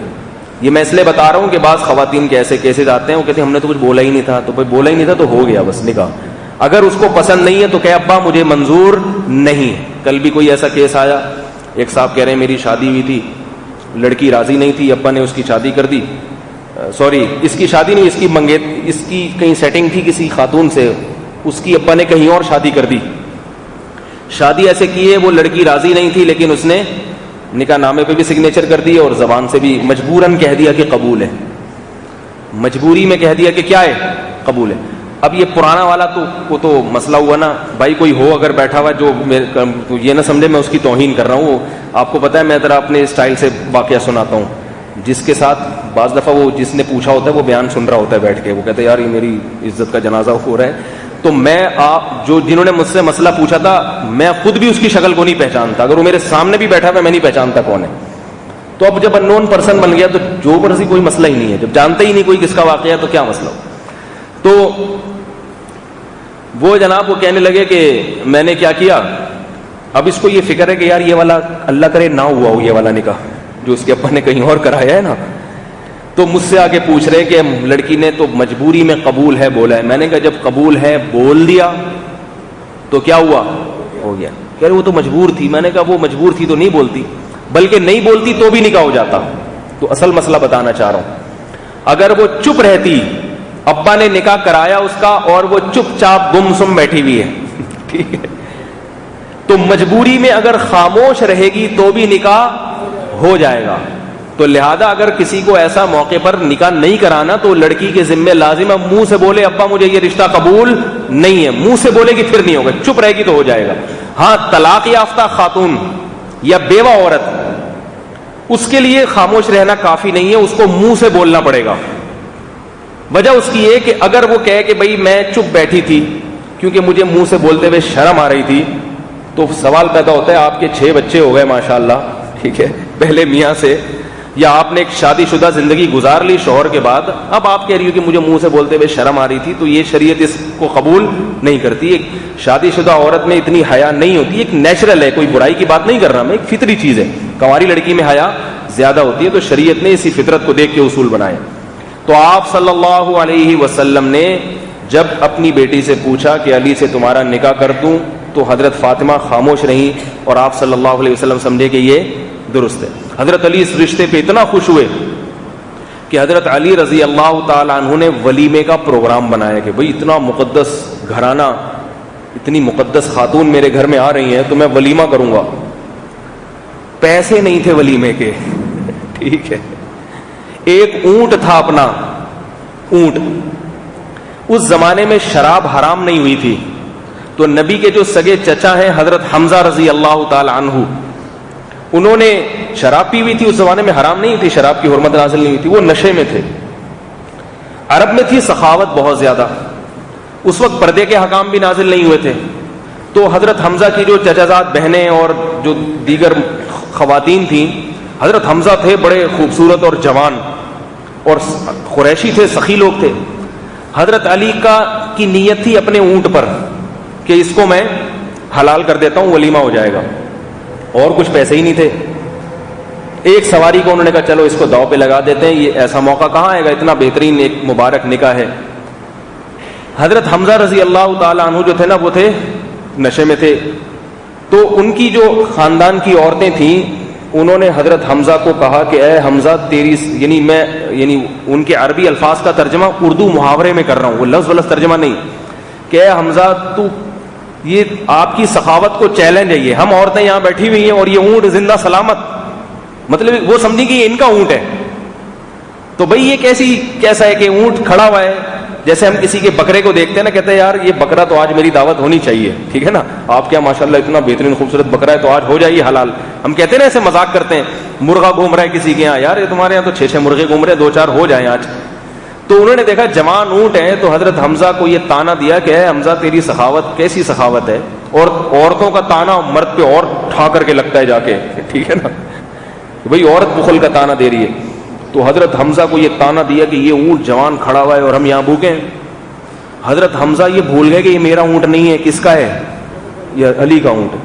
یہ میں اس لیے بتا رہا ہوں کہ بعض خواتین کے ایسے کیسز آتے ہیں، وہ کہتے ہیں ہم نے تو کچھ بولا ہی نہیں تھا. تو بھائی بولا ہی نہیں تھا تو ہو گیا بس نکاح. اگر اس کو پسند نہیں ہے تو کہ ابا مجھے منظور نہیں. کل بھی کوئی ایسا کیس آیا، ایک صاحب کہہ رہے ہیں میری شادی ہوئی تھی، لڑکی راضی نہیں تھی، ابا نے اس کی شادی کر دی. سوری، اس کی شادی نہیں، اس کی کہیں سیٹنگ تھی کسی خاتون سے، اس کی ابا نے کہیں اور شادی کر دی. شادی ایسے کی ہے، وہ لڑکی راضی نہیں تھی لیکن اس نے نکاح نامے پہ بھی سگنیچر کر دی اور زبان سے بھی مجبوراً کہہ دیا کہ قبول ہے. مجبوری میں کہہ دیا کہ کیا ہے؟ قبول ہے. اب یہ پرانا والا تو مسئلہ ہوا نا بھائی، کوئی ہو اگر بیٹھا ہوا جو یہ نہ سمجھے میں اس کی توہین کر رہا ہوں. آپ کو پتہ ہے میں ذرا اپنے اسٹائل سے واقعہ سناتا ہوں. جس کے ساتھ بعض دفعہ وہ جس نے پوچھا ہوتا ہے وہ بیان سن رہا ہوتا ہے بیٹھ کے، وہ کہتے ہیں یار یہ میری عزت کا جنازہ ہو رہا ہے. تو میں جنہوں نے مجھ سے مسئلہ پوچھا تھا میں خود بھی اس کی شکل کو نہیں پہچانتا. اگر وہ میرے سامنے بھی بیٹھا ہے میں نہیں پہچانتا کون ہے. تو اب جب ان نون پرسن بن گیا تو جو پرسی کوئی مسئلہ ہی نہیں ہے. جب جانتے ہی نہیں کوئی کس کا واقعہ ہے تو کیا مسئلہ ہو. تو وہ جناب وہ کہنے لگے کہ میں نے کیا کیا، اب اس کو یہ فکر ہے کہ یار یہ والا اللہ کرے نہ ہوا ہو یہ والا نکاح جو اس کے ابا نے کہیں اور کرایا ہے نا. تو مجھ سے آگے پوچھ رہے کہ لڑکی نے تو مجبوری میں قبول ہے بولا ہے. میں نے کہا جب قبول ہے بول دیا تو کیا ہوا؟ ہو گیا. کہہ رہے وہ تو مجبور تھی. میں نے کہا وہ مجبور تھی تو نہیں بولتی، بلکہ نہیں بولتی تو بھی نکاح ہو جاتا. تو اصل مسئلہ بتانا چاہ رہا ہوں، اگر وہ چپ رہتی، ابا نے نکاح کرایا اس کا اور وہ چپ چاپ گم سم بیٹھی ہوئی ہے، ٹھیک ہے، تو مجبوری میں اگر خاموش رہے گی تو بھی نکاح ہو جائے گا. تو لہذا اگر کسی کو ایسا موقع پر نکاح نہیں کرانا تو لڑکی کے ذمہ لازم ہے منہ سے بولے ابا مجھے یہ رشتہ قبول نہیں ہے. منہ سے بولے گی پھر نہیں ہوگا، چپ رہے گی تو ہو جائے گا. ہاں طلاق یافتہ خاتون یا بیوہ عورت، اس کے لیے خاموش رہنا کافی نہیں ہے، اس کو منہ سے بولنا پڑے گا. وجہ اس کی یہ کہ اگر وہ کہے کہ بھائی میں چپ بیٹھی تھی کیونکہ مجھے منہ سے بولتے ہوئے شرم آ رہی تھی، تو سوال پیدا ہوتا ہے آپ کے 6 بچے ہو گئے ماشاءاللہ، ٹھیک ہے، پہلے میاں سے، یا آپ نے ایک شادی شدہ زندگی گزار لی شوہر کے بعد، اب آپ کہہ رہی ہو کہ مجھے منہ سے بولتے ہوئے شرم آ رہی تھی، تو یہ شریعت اس کو قبول نہیں کرتی. ایک شادی شدہ عورت میں اتنی حیا نہیں ہوتی، ایک نیچرل ہے، کوئی برائی کی بات نہیں کر رہا میں، ایک فطری چیز ہے. کنواری لڑکی میں حیا زیادہ ہوتی ہے، تو شریعت نے اسی فطرت کو دیکھ کے اصول بنائے. تو آپ صلی اللہ علیہ وسلم نے جب اپنی بیٹی سے پوچھا کہ علی سے تمہارا نکاح کر دوں تو حضرت فاطمہ خاموش رہیں اور آپ صلی اللہ علیہ وسلم سمجھے کہ یہ درست ہے. حضرت علی اس رشتے پہ اتنا خوش ہوئے کہ حضرت علی رضی اللہ تعالی عنہ نے ولیمے کا پروگرام بنایا کہ بھئی اتنا مقدس گھرانہ، اتنی مقدس خاتون میرے گھر میں آ رہی ہیں تو میں ولیمہ کروں گا. پیسے نہیں تھے ولیمے کے، ٹھیک ہے، ایک اونٹ تھا اپنا اونٹ. اس زمانے میں شراب حرام نہیں ہوئی تھی، تو نبی کے جو سگے چچا ہیں حضرت حمزہ رضی اللہ تعالی عنہ، انہوں نے شراب پی ہوئی تھی. اس زمانے میں حرام نہیں تھی، شراب کی حرمت نازل نہیں ہوئی تھی، وہ نشے میں تھے. عرب میں تھی سخاوت بہت زیادہ، اس وقت پردے کے حکام بھی نازل نہیں ہوئے تھے. تو حضرت حمزہ کی جو چچازاد بہنیں اور جو دیگر خواتین تھیں، حضرت حمزہ تھے بڑے خوبصورت اور جوان اور قریشی تھے، سخی لوگ تھے. حضرت علی کی نیت تھی اپنے اونٹ پر کہ اس کو میں حلال کر دیتا ہوں، ولیمہ ہو جائے گا، اور کچھ پیسے ہی نہیں تھے. ایک سواری کو انہوں نے کہا چلو اس کو داؤ پہ لگا دیتے ہیں، یہ ایسا موقع کہاں آئے گا، اتنا بہترین ایک مبارک نکاح ہے. حضرت حمزہ رضی اللہ تعالی عنہ جو تھے نا وہ تھے نشے میں تھے. تو ان کی جو خاندان کی عورتیں تھیں انہوں نے حضرت حمزہ کو کہا کہ اے حمزہ تیری یعنی ان کے عربی الفاظ کا ترجمہ اردو محاورے میں کر رہا ہوں، وہ لفظ ولفظ ترجمہ نہیں، کہ اے حمزہ تو یہ آپ کی سخاوت کو چیلنج ہے، یہ ہم عورتیں یہاں بیٹھی ہوئی ہیں اور یہ اونٹ زندہ سلامت، مطلب وہ سمجھی کہ یہ ان کا اونٹ ہے. تو بھئی یہ کیسا ہے کہ اونٹ کھڑا ہوا ہے، جیسے ہم کسی کے بکرے کو دیکھتے ہیں نا، کہتے ہیں یار یہ بکرا تو آج میری دعوت ہونی چاہیے، ٹھیک ہے نا، آپ کیا ماشاءاللہ اتنا بہترین خوبصورت بکرا ہے تو آج ہو جائیے حلال. ہم کہتے ہیں نا، ایسے مذاق کرتے ہیں، مرغا گھوم رہا ہے کسی کے یہاں، یار یہ تمہارے یہاں تو 6 مرغے گھوم رہے ہیں، 2-4 ہو جائیں آج. تو انہوں نے دیکھا جوان اونٹ ہیں، تو حضرت حمزہ کو یہ تانا دیا کہ اے حمزہ تیری سخاوت کیسی سخاوت ہے، اور عورتوں کا تانا مرد پہ اور ٹھا کر کے لگتا ہے جا کے, ٹھیک ہے نا, بھئی عورت بخل کا تانا دے رہی ہے. تو حضرت حمزہ کو یہ تانا دیا کہ یہ اونٹ جوان کھڑا ہوا ہے اور ہم یہاں بھوکے ہیں. حضرت حمزہ یہ بھول گئے کہ یہ میرا اونٹ نہیں ہے, کس کا ہے, یہ علی کا اونٹ.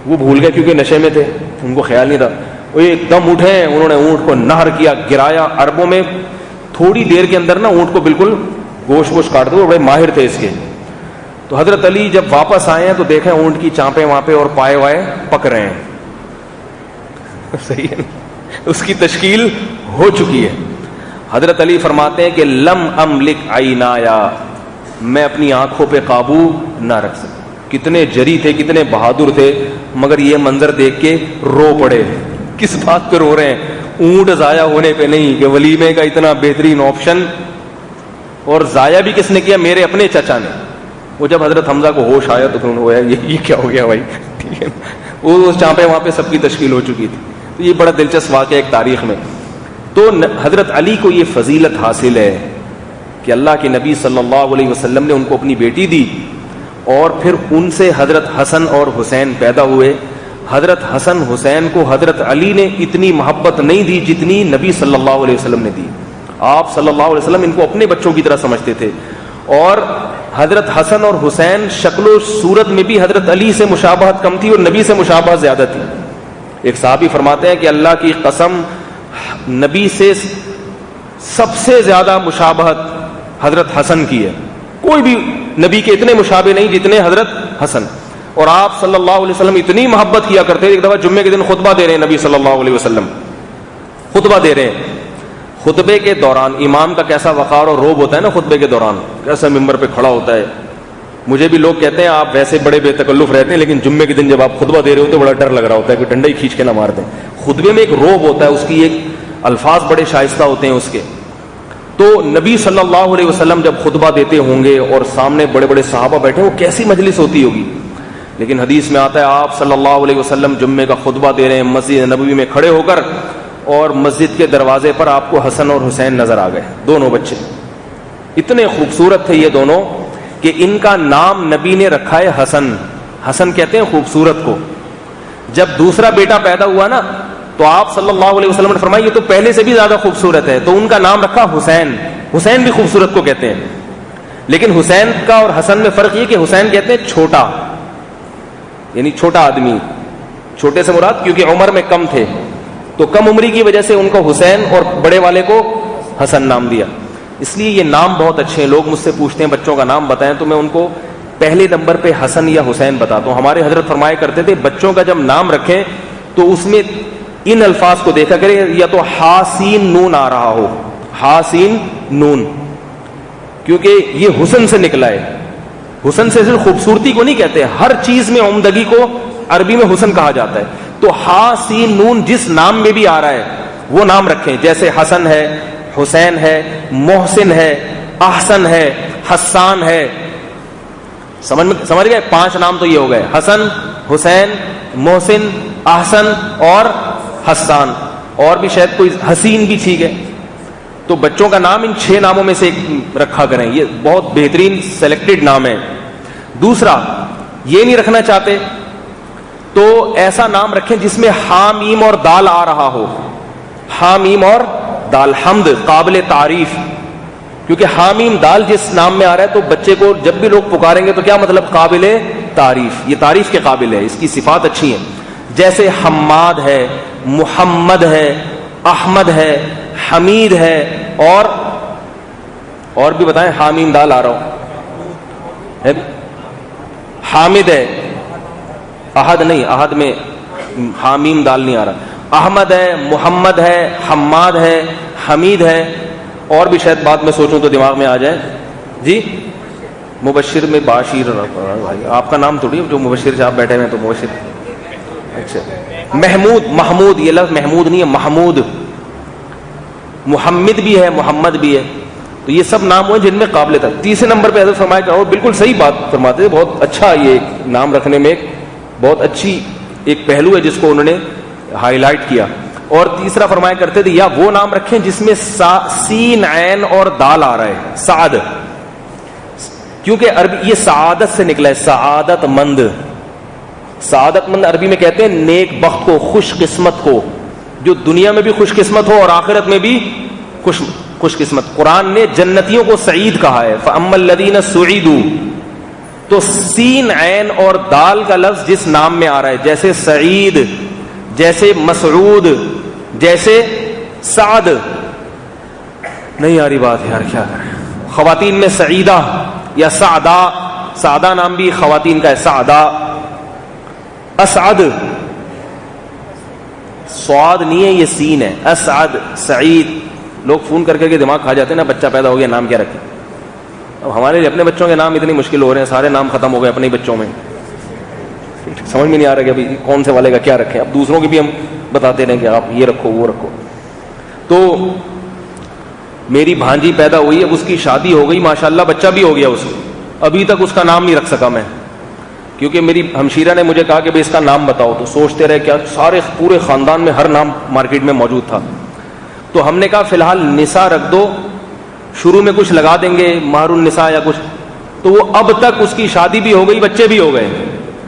وہ بھول گئے کیونکہ نشے میں تھے, ان کو خیال نہیں تھا. وہ ایک دم اٹھے, انہوں نے اونٹ کو نہر کیا, گرایا. عربوں میں تھوڑی دیر کے اندر نا اونٹ کو بالکل گوشت کاٹ دو, بڑے ماہر تھے اس کے. تو حضرت علی جب واپس آئے ہیں تو دیکھیں اونٹ کی چانپیں وہاں پہ اور پائے وائے پک رہے ہیں. صحیح ہے, اس کی تشکیل ہو چکی ہے. حضرت علی فرماتے ہیں کہ لم املک عینایا, میں اپنی آنکھوں پہ قابو نہ رکھ سکا. کتنے جری تھے, کتنے بہادر تھے, مگر یہ منظر دیکھ کے رو پڑے. کس بات پہ رو رہے ہیں؟ اونٹ ضائع ہونے پہ نہیں, کہ ولیمے کا اتنا بہترین آپشن, اور ضائع بھی کس نے کیا؟ میرے اپنے چچا نے. وہ جب حضرت حمزہ کو ہوش آیا تو انہوں نے یہ کیا ہو گیا بھائی, ٹھیک ہے, وہ چانپے وہاں پہ سب کی تشکیل ہو چکی تھی. تو یہ بڑا دلچسپ واقعہ ایک تاریخ میں. تو حضرت علی کو یہ فضیلت حاصل ہے کہ اللہ کے نبی صلی اللہ علیہ وسلم نے ان کو اپنی بیٹی دی, اور پھر ان سے حضرت حسن اور حسین پیدا ہوئے. حضرت حسن حسین کو حضرت علی نے اتنی محبت نہیں دی جتنی نبی صلی اللہ علیہ وسلم نے دی. آپ صلی اللہ علیہ وسلم ان کو اپنے بچوں کی طرح سمجھتے تھے. اور حضرت حسن اور حسین شکل و صورت میں بھی حضرت علی سے مشابہت کم تھی اور نبی سے مشابہت زیادہ تھی. ایک صحابی فرماتے ہیں کہ اللہ کی قسم, نبی سے سب سے زیادہ مشابہت حضرت حسن کی ہے. کوئی بھی نبی کے اتنے مشابہ نہیں جتنے حضرت حسن. اور آپ صلی اللہ علیہ وسلم اتنی محبت کیا کرتے. ایک دفعہ جمعے کے دن خطبہ دے رہے ہیں نبی صلی اللہ علیہ وسلم, خطبہ دے رہے ہیں. خطبے کے دوران امام کا کیسا وقار اور روب ہوتا ہے نا, خطبے کے دوران کیسا ممبر پہ کھڑا ہوتا ہے. مجھے بھی لوگ کہتے ہیں آپ ویسے بڑے بے تکلف رہتے ہیں, لیکن جمعے کے دن جب آپ خطبہ دے رہے ہوتے ہیں بڑا ڈر لگ رہا ہوتا ہے کہ ڈنڈا ہی کھینچ کے نہ مار دیں. خطبے میں ایک روب ہوتا ہے, اس کی ایک الفاظ بڑے شائستہ ہوتے ہیں اس کے. تو نبی صلی اللہ علیہ وسلم جب خطبہ دیتے ہوں گے اور سامنے بڑے بڑے صحابہ بیٹھے, وہ کیسی مجلس ہوتی ہوگی. لیکن حدیث میں آتا ہے آپ صلی اللہ علیہ وسلم جمعے کا خطبہ دے رہے ہیں مسجد نبوی میں کھڑے ہو کر, اور مسجد کے دروازے پر آپ کو حسن اور حسین نظر آ گئے, دونوں بچے. اتنے خوبصورت تھے یہ دونوں کہ ان کا نام نبی نے رکھا ہے حسن. حسن کہتے ہیں خوبصورت کو. جب دوسرا بیٹا پیدا ہوا نا تو آپ صلی اللہ علیہ وسلم نے فرمایا یہ تو پہلے سے بھی زیادہ خوبصورت ہے, تو ان کا نام رکھا حسین. حسین بھی خوبصورت کو کہتے ہیں, لیکن حسین کا اور حسن میں فرق یہ کہ حسین کہتے ہیں چھوٹا, یعنی چھوٹا آدمی. چھوٹے سے مراد کیونکہ عمر میں کم تھے, تو کم عمری کی وجہ سے ان کو حسین اور بڑے والے کو حسن نام دیا. اس لیے یہ نام بہت اچھے ہیں. لوگ مجھ سے پوچھتے ہیں بچوں کا نام بتائیں, تو میں ان کو پہلے نمبر پہ حسن یا حسین بتاتا ہوں. ہمارے حضرت فرمایا کرتے تھے بچوں کا جب نام رکھیں تو اس میں ان الفاظ کو دیکھا کریں, یا تو ہا سین نون آ رہا ہو, ہا سین نون, کیونکہ یہ حسن سے نکلا ہے. حسن سے صرف خوبصورتی کو نہیں کہتے, ہر چیز میں عمدگی کو عربی میں حسن کہا جاتا ہے. تو ہا سین نون جس نام میں بھی آ رہا ہے وہ نام رکھیں. جیسے حسن ہے, حسین ہے, محسن ہے, احسن ہے, حسان ہے. سمجھ گئے؟ 5 نام تو یہ ہو گئے, حسن, حسین, محسن, احسن اور حسان. اور بھی شاید کوئی حسین بھی ٹھیک ہے. تو بچوں کا نام ان 6 ناموں میں سے ایک رکھا کریں. یہ بہت بہترین سلیکٹڈ نام ہے. دوسرا, یہ نہیں رکھنا چاہتے تو ایسا نام رکھیں جس میں حامیم اور دال آ رہا ہو. حامیم اور دال, حمد, قابل تعریف. کیونکہ حامیم دال جس نام میں آ رہا ہے تو بچے کو جب بھی لوگ پکاریں گے تو کیا مطلب؟ قابل تعریف, یہ تعریف کے قابل ہے, اس کی صفات اچھی ہیں. جیسے حماد ہے, محمد ہے, احمد ہے, حمید ہے, اور بھی بتائیں. حامیم دال آ رہا ہو, حامد ہے, احد نہیں, احد میں حامیم دال نہیں آ رہا. احمد ہے, محمد ہے, حماد ہے, حمید ہے, اور بھی شاید بات میں سوچوں تو دماغ میں آ جائے. جی مبشر میں باشیر, آپ کا نام تھوڑی جو مبشر سے آپ بیٹھے ہوئے تو مبشر. اچھا, محمود, محمود, یہ لفظ محمود نہیں ہے, محمود. محمد بھی ہے, محمد بھی ہے. تو یہ سب نام ہوئے جن میں قابل تھا. تیسرے نمبر پہ حضرت فرمایا کہ بالکل صحیح بات فرماتے تھے, بہت اچھا یہ نام رکھنے میں ایک بہت اچھی ایک پہلو ہے جس کو انہوں نے ہائی لائٹ کیا. اور تیسرا فرمایا کرتے تھے یا وہ نام رکھیں جس میں سین, عین اور دال آ رہا ہے. سعد, کیونکہ عربی یہ سعادت سے نکلا ہے، سعادت مند. سعادت مند عربی میں کہتے ہیں نیک بخت کو، خوش قسمت کو، جو دنیا میں بھی خوش قسمت ہو اور آخرت میں بھی خوش قسمت. قرآن نے جنتیوں کو سعید کہا ہے، فَأَمَّا الَّذِينَ سُعِدُوا. تو سین عین اور دال کا لفظ جس نام میں آ رہا ہے، جیسے سعید، جیسے مسعود، جیسے سعد. نہیں آ رہی بات یار، کیا کریں. خواتین میں سعیدہ یا سعدہ، سعدہ نام بھی خواتین کا ہے، سعدہ. اسعد، سعاد نہیں ہے، یہ سین ہے. اسعد، سعید. لوگ فون کر کے دماغ کھا جاتے ہیں نا، بچہ پیدا ہو گیا نام کیا رکھیں. اب ہمارے لیے اپنے بچوں کے نام اتنی مشکل ہو رہے ہیں، سارے نام ختم ہو گئے اپنے ہی بچوں میں. سمجھ میں نہیں آ رہا کہ ابھی کون سے والے کا کیا رکھیں. اب دوسروں کے بھی ہم بتاتے رہیں کہ آپ یہ رکھو وہ رکھو. تو میری بھانجی پیدا ہوئی، اب اس کی شادی ہو گئی، ماشاءاللہ بچہ بھی ہو گیا اس کو. ابھی تک اس کا نام نہیں رکھ سکا میں، کیونکہ میری ہمشیرہ نے مجھے کہا کہ بھائی اس کا نام بتاؤ. تو سوچتے رہے کیا، سارے پورے خاندان میں ہر نام مارکیٹ میں موجود تھا. تو ہم نے کہا فی الحال نساء رکھ دو، شروع میں کچھ لگا دیں گے مہر النساء یا کچھ. تو وہ اب تک اس کی شادی بھی ہو گئی، بچے بھی ہو گئے،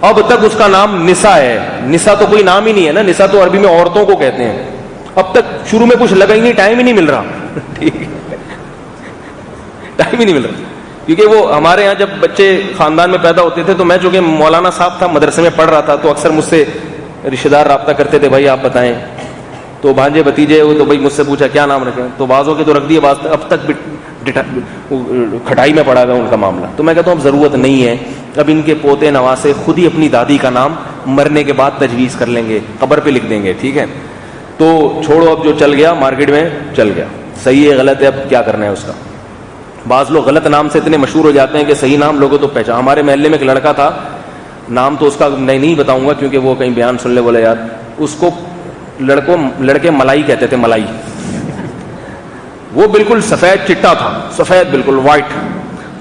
اب تک اس کا نام نساء ہے. نساء تو کوئی نام ہی نہیں ہے نا، نساء تو عربی میں عورتوں کو کہتے ہیں. اب تک شروع میں کچھ لگائیں گے، ٹائم ہی نہیں مل رہا. ٹھیک ہے، ٹائم ہی نہیں مل رہا. کیونکہ وہ ہمارے یہاں جب بچے خاندان میں پیدا ہوتے تھے تو میں چونکہ مولانا صاحب تھا، مدرسے میں پڑھ رہا تھا، تو اکثر مجھ سے رشتہ دار رابطہ کرتے تھے، بھائی آپ بتائیں. تو بھانجے بتیجے وہ تو بھائی مجھ سے پوچھا کیا نام رکھیں، تو بعضوں کے تو رکھ دیے، بعض اب تک کھٹائی میں پڑا گیا ان کا معاملہ. تو میں کہتا ہوں اب ضرورت نہیں ہے، اب ان کے پوتے نواسے خود ہی اپنی دادی کا نام مرنے کے بعد تجویز کر لیں گے، قبر پہ لکھ دیں گے. ٹھیک ہے، تو چھوڑو، اب جو چل گیا مارکیٹ میں چل گیا. صحیح ہے غلط ہے اب کیا کرنا ہے اس کا. بعض لوگ غلط نام سے اتنے مشہور ہو جاتے ہیں کہ صحیح نام لوگوں تو پہچان. ہمارے محلے میں ایک لڑکا تھا، نام تو اس کا میں نہیں بتاؤں گا کیونکہ وہ کہیں بیان سن لے بولے یار. اس کو لڑکے ملائی کہتے تھے، ملائی. وہ بالکل سفید چٹا تھا، سفید بالکل وائٹ.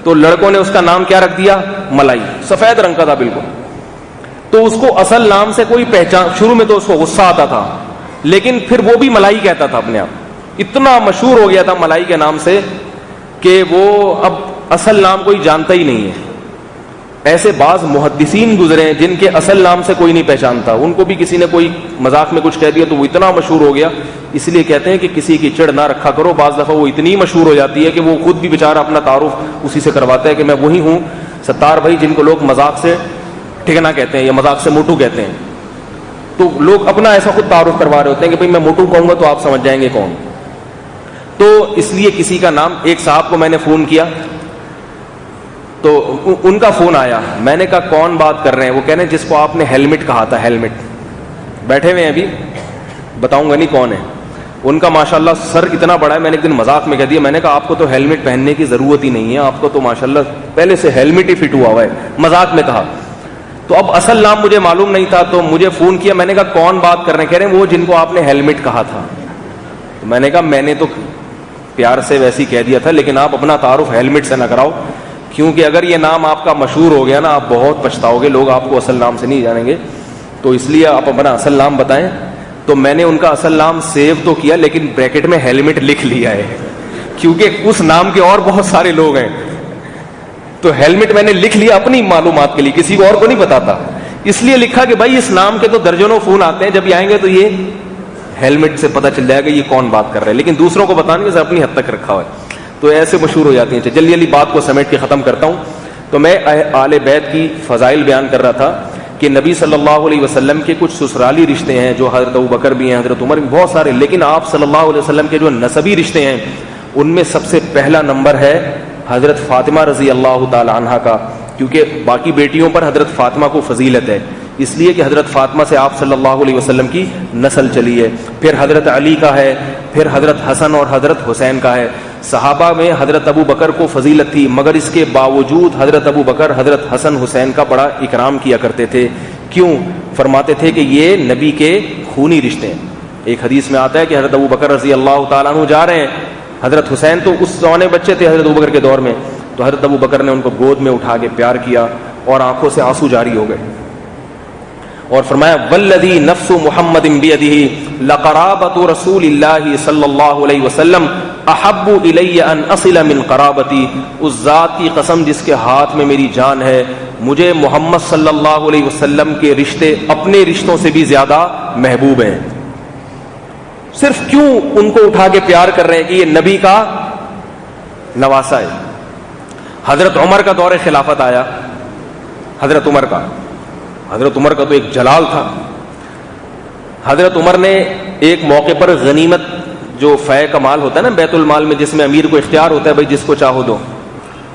تو لڑکوں نے اس کا نام کیا رکھ دیا، ملائی. سفید رنگ کا تھا بالکل. تو اس کو اصل نام سے کوئی پہچان، شروع میں تو اس کو غصہ آتا تھا، لیکن پھر وہ بھی ملائی کہتا تھا اپنے آپ. اتنا مشہور ہو گیا تھا ملائی کے نام سے کہ وہ اب اصل نام کوئی جانتا ہی نہیں ہے. ایسے بعض محدثین گزرے ہیں جن کے اصل نام سے کوئی نہیں پہچانتا، ان کو بھی کسی نے کوئی مذاق میں کچھ کہہ دیا تو وہ اتنا مشہور ہو گیا. اس لیے کہتے ہیں کہ کسی کی چڑ نہ رکھا کرو. بعض دفعہ وہ اتنی مشہور ہو جاتی ہے کہ وہ خود بھی بیچارہ اپنا تعارف اسی سے کرواتا ہے کہ میں وہی ہوں ستار بھائی جن کو لوگ مذاق سے ٹھکنا کہتے ہیں یا مذاق سے موٹو کہتے ہیں. تو لوگ اپنا ایسا خود تعارف کروا رہے ہوتے ہیں کہ بھائی میں موٹو کہوں گا تو آپ سمجھ جائیں گے کون. تو اس لیے کسی کا نام، ایک صاحب کو میں نے فون کیا تو ان کا فون آیا. میں نے کہا کون بات کر رہے ہیں؟ وہ کہہ رہے ہیں جس کو آپ نے ہیلمٹ کہا تھا. ہیلمٹ بیٹھے ہوئے ہیں ابھی، بتاؤں گا نہیں کون ہے. ان کا ماشاءاللہ سر اتنا بڑا ہے. میں نے ایک دن مذاق میں کہہ دیا، میں نے کہا آپ کو تو ہیلمٹ پہننے کی ضرورت ہی نہیں ہے، آپ کو تو ماشاءاللہ پہلے سے ہیلمٹ ہی فٹ ہوا ہوا ہے. مذاق میں کہا. تو اب اصل نام مجھے معلوم نہیں تھا تو مجھے فون کیا. میں نے کہا کون بات کر رہے ہیں؟ کہہ رہے ہیں وہ جن کو آپ نے ہیلمٹ کہا تھا. تو میں نے کہا میں نے تو پیار سے ویسے ہی کہہ دیا تھا، لیکن آپ اپنا تعارف ہیلمٹ سے نہ کراؤ، کیونکہ اگر یہ نام آپ کا مشہور ہو گیا نا آپ بہت پچھتاؤ گے، لوگ آپ کو اصل نام سے نہیں جانیں گے. تو اس لیے آپ اپنا اصل نام بتائیں. تو میں نے ان کا اصل نام سیو تو کیا لیکن بریکٹ میں ہیلمٹ لکھ لیا ہے، کیونکہ اس نام کے اور بہت سارے لوگ ہیں. تو ہیلمٹ میں نے لکھ لیا اپنی معلومات کے لیے، کسی کو اور کو نہیں بتاتا. اس لیے لکھا کہ بھائی اس نام کے تو درجنوں فون آتے ہیں، جب یہ آئیں گے تو یہ ہیلمٹ سے پتہ چل جائے گا یہ کون بات کر رہا ہے. لیکن دوسروں کو بتانے سے اپنی حد تک رکھا ہوا ہے. تو ایسے مشہور ہو جاتی ہیں. جلدی جلدی بات کو سمیٹ کے ختم کرتا ہوں. تو میں آل بیت کی فضائل بیان کر رہا تھا کہ نبی صلی اللہ علیہ وسلم کے کچھ سسرالی رشتے ہیں جو حضرت ابوبکر بھی ہیں، حضرت عمر بھی، بہت سارے. لیکن آپ صلی اللہ علیہ وسلم کے جو نسبی رشتے ہیں ان میں سب سے پہلا نمبر ہے حضرت فاطمہ رضی اللہ تعالی عنہا کا، کیونکہ باقی بیٹیوں پر حضرت فاطمہ کو فضیلت ہے، اس لیے کہ حضرت فاطمہ سے آپ صلی اللہ علیہ وسلم کی نسل چلی ہے. پھر حضرت علی کا ہے، پھر حضرت حسن اور حضرت حسین کا ہے. صحابہ میں حضرت ابو بکر کو فضیلت تھی، مگر اس کے باوجود حضرت ابو بکر حضرت حسن حسین کا بڑا اکرام کیا کرتے تھے. کیوں؟ فرماتے تھے کہ یہ نبی کے خونی رشتے ہیں. ایک حدیث میں آتا ہے کہ حضرت ابو بکر رضی اللہ تعالیٰ عنہ جا رہے ہیں، حضرت حسین تو اس زمانے بچے تھے حضرت ابو بکر کے دور میں، تو حضرت ابو بکر نے ان کو گود میں اٹھا کے پیار کیا اور آنکھوں سے آنسو جاری ہو گئے. اور فرمایا والذی نفس محمد بیدہ لقرابۃ رسول اللہ صلی اللہ علیہ وسلم احب الی ان اصل من قرابتی، اس ذات کی قسم جس کے ہاتھ میں میری جان ہے، مجھے محمد صلی اللہ علیہ وسلم کے رشتے اپنے رشتوں سے بھی زیادہ محبوب ہیں۔ صرف کیوں ان کو اٹھا کے پیار کر رہے ہیں کہ یہ نبی کا نواسا ہے۔ حضرت عمر کا دور خلافت آیا، حضرت عمر کا تو ایک جلال تھا۔ حضرت عمر نے ایک موقع پر غنیمت، جو فے کا مال ہوتا ہے نا بیت المال میں، جس میں امیر کو اختیار ہوتا ہے بھائی جس کو چاہو دو،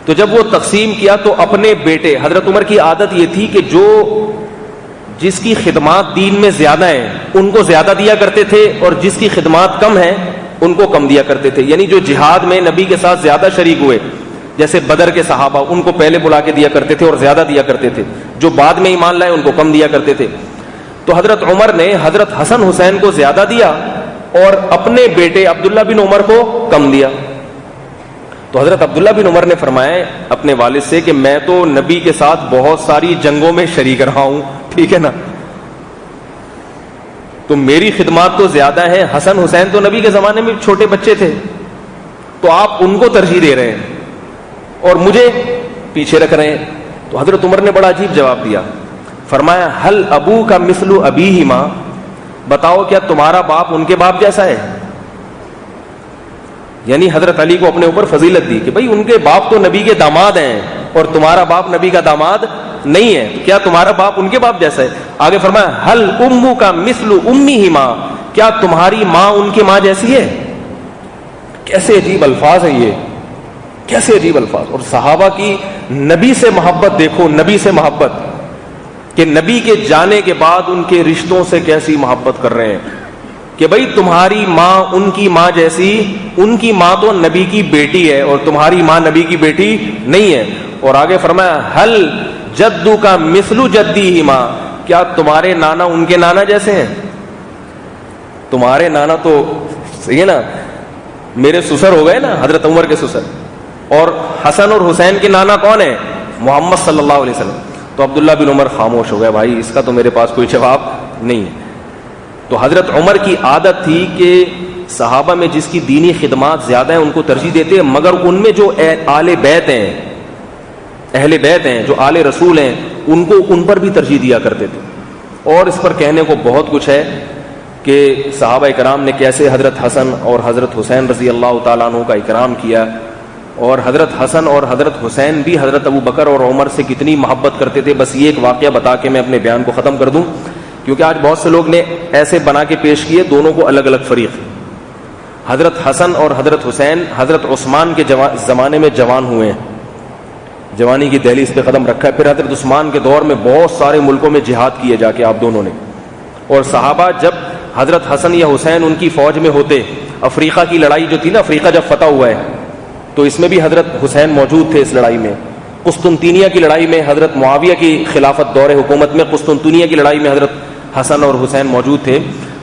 تو جب وہ تقسیم کیا تو اپنے بیٹے، حضرت عمر کی عادت یہ تھی کہ جو جس کی خدمات دین میں زیادہ ہیں ان کو زیادہ دیا کرتے تھے، اور جس کی خدمات کم ہیں ان کو کم دیا کرتے تھے۔ یعنی جو جہاد میں نبی کے ساتھ زیادہ شریک ہوئے، جیسے بدر کے صحابہ، ان کو پہلے بلا کے دیا کرتے تھے اور زیادہ دیا کرتے تھے، جو بعد میں ایمان لائے ان کو کم دیا کرتے تھے۔ تو حضرت عمر نے حضرت حسن حسین کو زیادہ دیا اور اپنے بیٹے عبداللہ بن عمر کو کم دیا۔ تو حضرت عبداللہ بن عمر نے فرمایا اپنے والد سے کہ میں تو نبی کے ساتھ بہت ساری جنگوں میں شریک رہا ہوں، ٹھیک ہے نا، تو میری خدمات تو زیادہ ہیں، حسن حسین تو نبی کے زمانے میں چھوٹے بچے تھے، تو آپ ان کو ترجیح دے رہے ہیں اور مجھے پیچھے رکھ رہے ہیں۔ تو حضرت عمر نے بڑا عجیب جواب دیا، فرمایا ہل ابو کا مثل ابیہما، بتاؤ کیا تمہارا باپ ان کے باپ جیسا ہے؟ یعنی حضرت علی کو اپنے اوپر فضیلت دی کہ بھئی ان کے باپ تو نبی کے داماد ہیں اور تمہارا باپ نبی کا داماد نہیں ہے، تو کیا تمہارا باپ ان کے باپ جیسا ہے؟ آگے فرمایا ہل امو کا مثل امیہما، کیا تمہاری ماں ان کی ماں جیسی ہے؟ کیسے عجیب الفاظ ہیں یہ، کیسے عجیب الفاظ۔ اور صحابہ کی نبی سے محبت دیکھو، نبی سے محبت، کہ نبی کے جانے کے بعد ان کے رشتوں سے کیسی محبت کر رہے ہیں کہ بھئی تمہاری ماں ان کی ماں جیسی، ان کی ماں تو نبی کی بیٹی ہے اور تمہاری ماں نبی کی بیٹی نہیں ہے۔ اور آگے فرمایا ہل جدو کا مثل جدیہما، کیا تمہارے نانا ان کے نانا جیسے ہیں؟ تمہارے نانا تو صحیح ہے نا، میرے سسر ہو گئے نا، حضرت عمر کے سسر، اور حسن اور حسین کے نانا کون ہے؟ محمد صلی اللہ علیہ وسلم۔ تو عبداللہ بن عمر خاموش ہو گیا، بھائی اس کا تو میرے پاس کوئی جواب نہیں ہے۔ تو حضرت عمر کی عادت تھی کہ صحابہ میں جس کی دینی خدمات زیادہ ہیں ان کو ترجیح دیتے ہیں، مگر ان میں جو آل بیت ہیں، اہل بیت ہیں، جو آل رسول ہیں، ان کو ان پر بھی ترجیح دیا کرتے تھے۔ اور اس پر کہنے کو بہت کچھ ہے کہ صحابہ کرام نے کیسے حضرت حسن اور حضرت حسین رضی اللہ تعالیٰ عنہ کا اکرام کیا، اور حضرت حسن اور حضرت حسین بھی حضرت ابو بکر اور عمر سے کتنی محبت کرتے تھے۔ بس یہ ایک واقعہ بتا کے میں اپنے بیان کو ختم کر دوں، کیونکہ آج بہت سے لوگ نے ایسے بنا کے پیش کیے دونوں کو الگ الگ فریق۔ حضرت حسن اور حضرت حسین حضرت عثمان کے زمانے میں جوان ہوئے ہیں، جوانی کی دہلیز پہ قدم رکھا ہے۔ پھر حضرت عثمان کے دور میں بہت سارے ملکوں میں جہاد کیے جا کے آپ دونوں نے۔ اور صحابہ جب حضرت حسن یا حسین ان کی فوج میں ہوتے، افریقہ کی لڑائی جو تھی نا، افریقہ جب فتح ہوا ہے تو اس میں بھی حضرت حسین موجود تھے اس لڑائی میں۔ قسطنطینیہ کی لڑائی میں حضرت معاویہ کی خلافت دور حکومت میں قسطنطینیہ کی لڑائی میں حضرت حسن اور حسین موجود تھے۔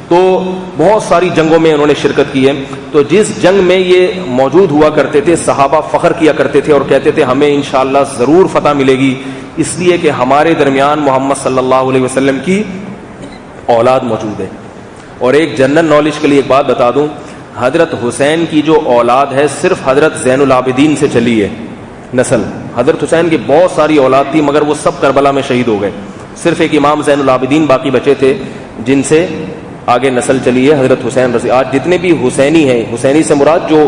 تو بہت ساری جنگوں میں انہوں نے شرکت کی ہے۔ تو جس جنگ میں یہ موجود ہوا کرتے تھے، صحابہ فخر کیا کرتے تھے اور کہتے تھے ہمیں انشاءاللہ ضرور فتح ملے گی، اس لیے کہ ہمارے درمیان محمد صلی اللہ علیہ وسلم کی اولاد موجود ہے۔ اور ایک جنرل نالج کے لیے ایک بات بتا دوں، حضرت حسین کی جو اولاد ہے صرف حضرت زین العابدین سے چلی ہے نسل۔ حضرت حسین کی بہت ساری اولاد تھی مگر وہ سب کربلا میں شہید ہو گئے، صرف ایک امام زین العابدین باقی بچے تھے جن سے آگے نسل چلی ہے حضرت حسین رضی۔ آج جتنے بھی حسینی ہیں، حسینی سے مراد جو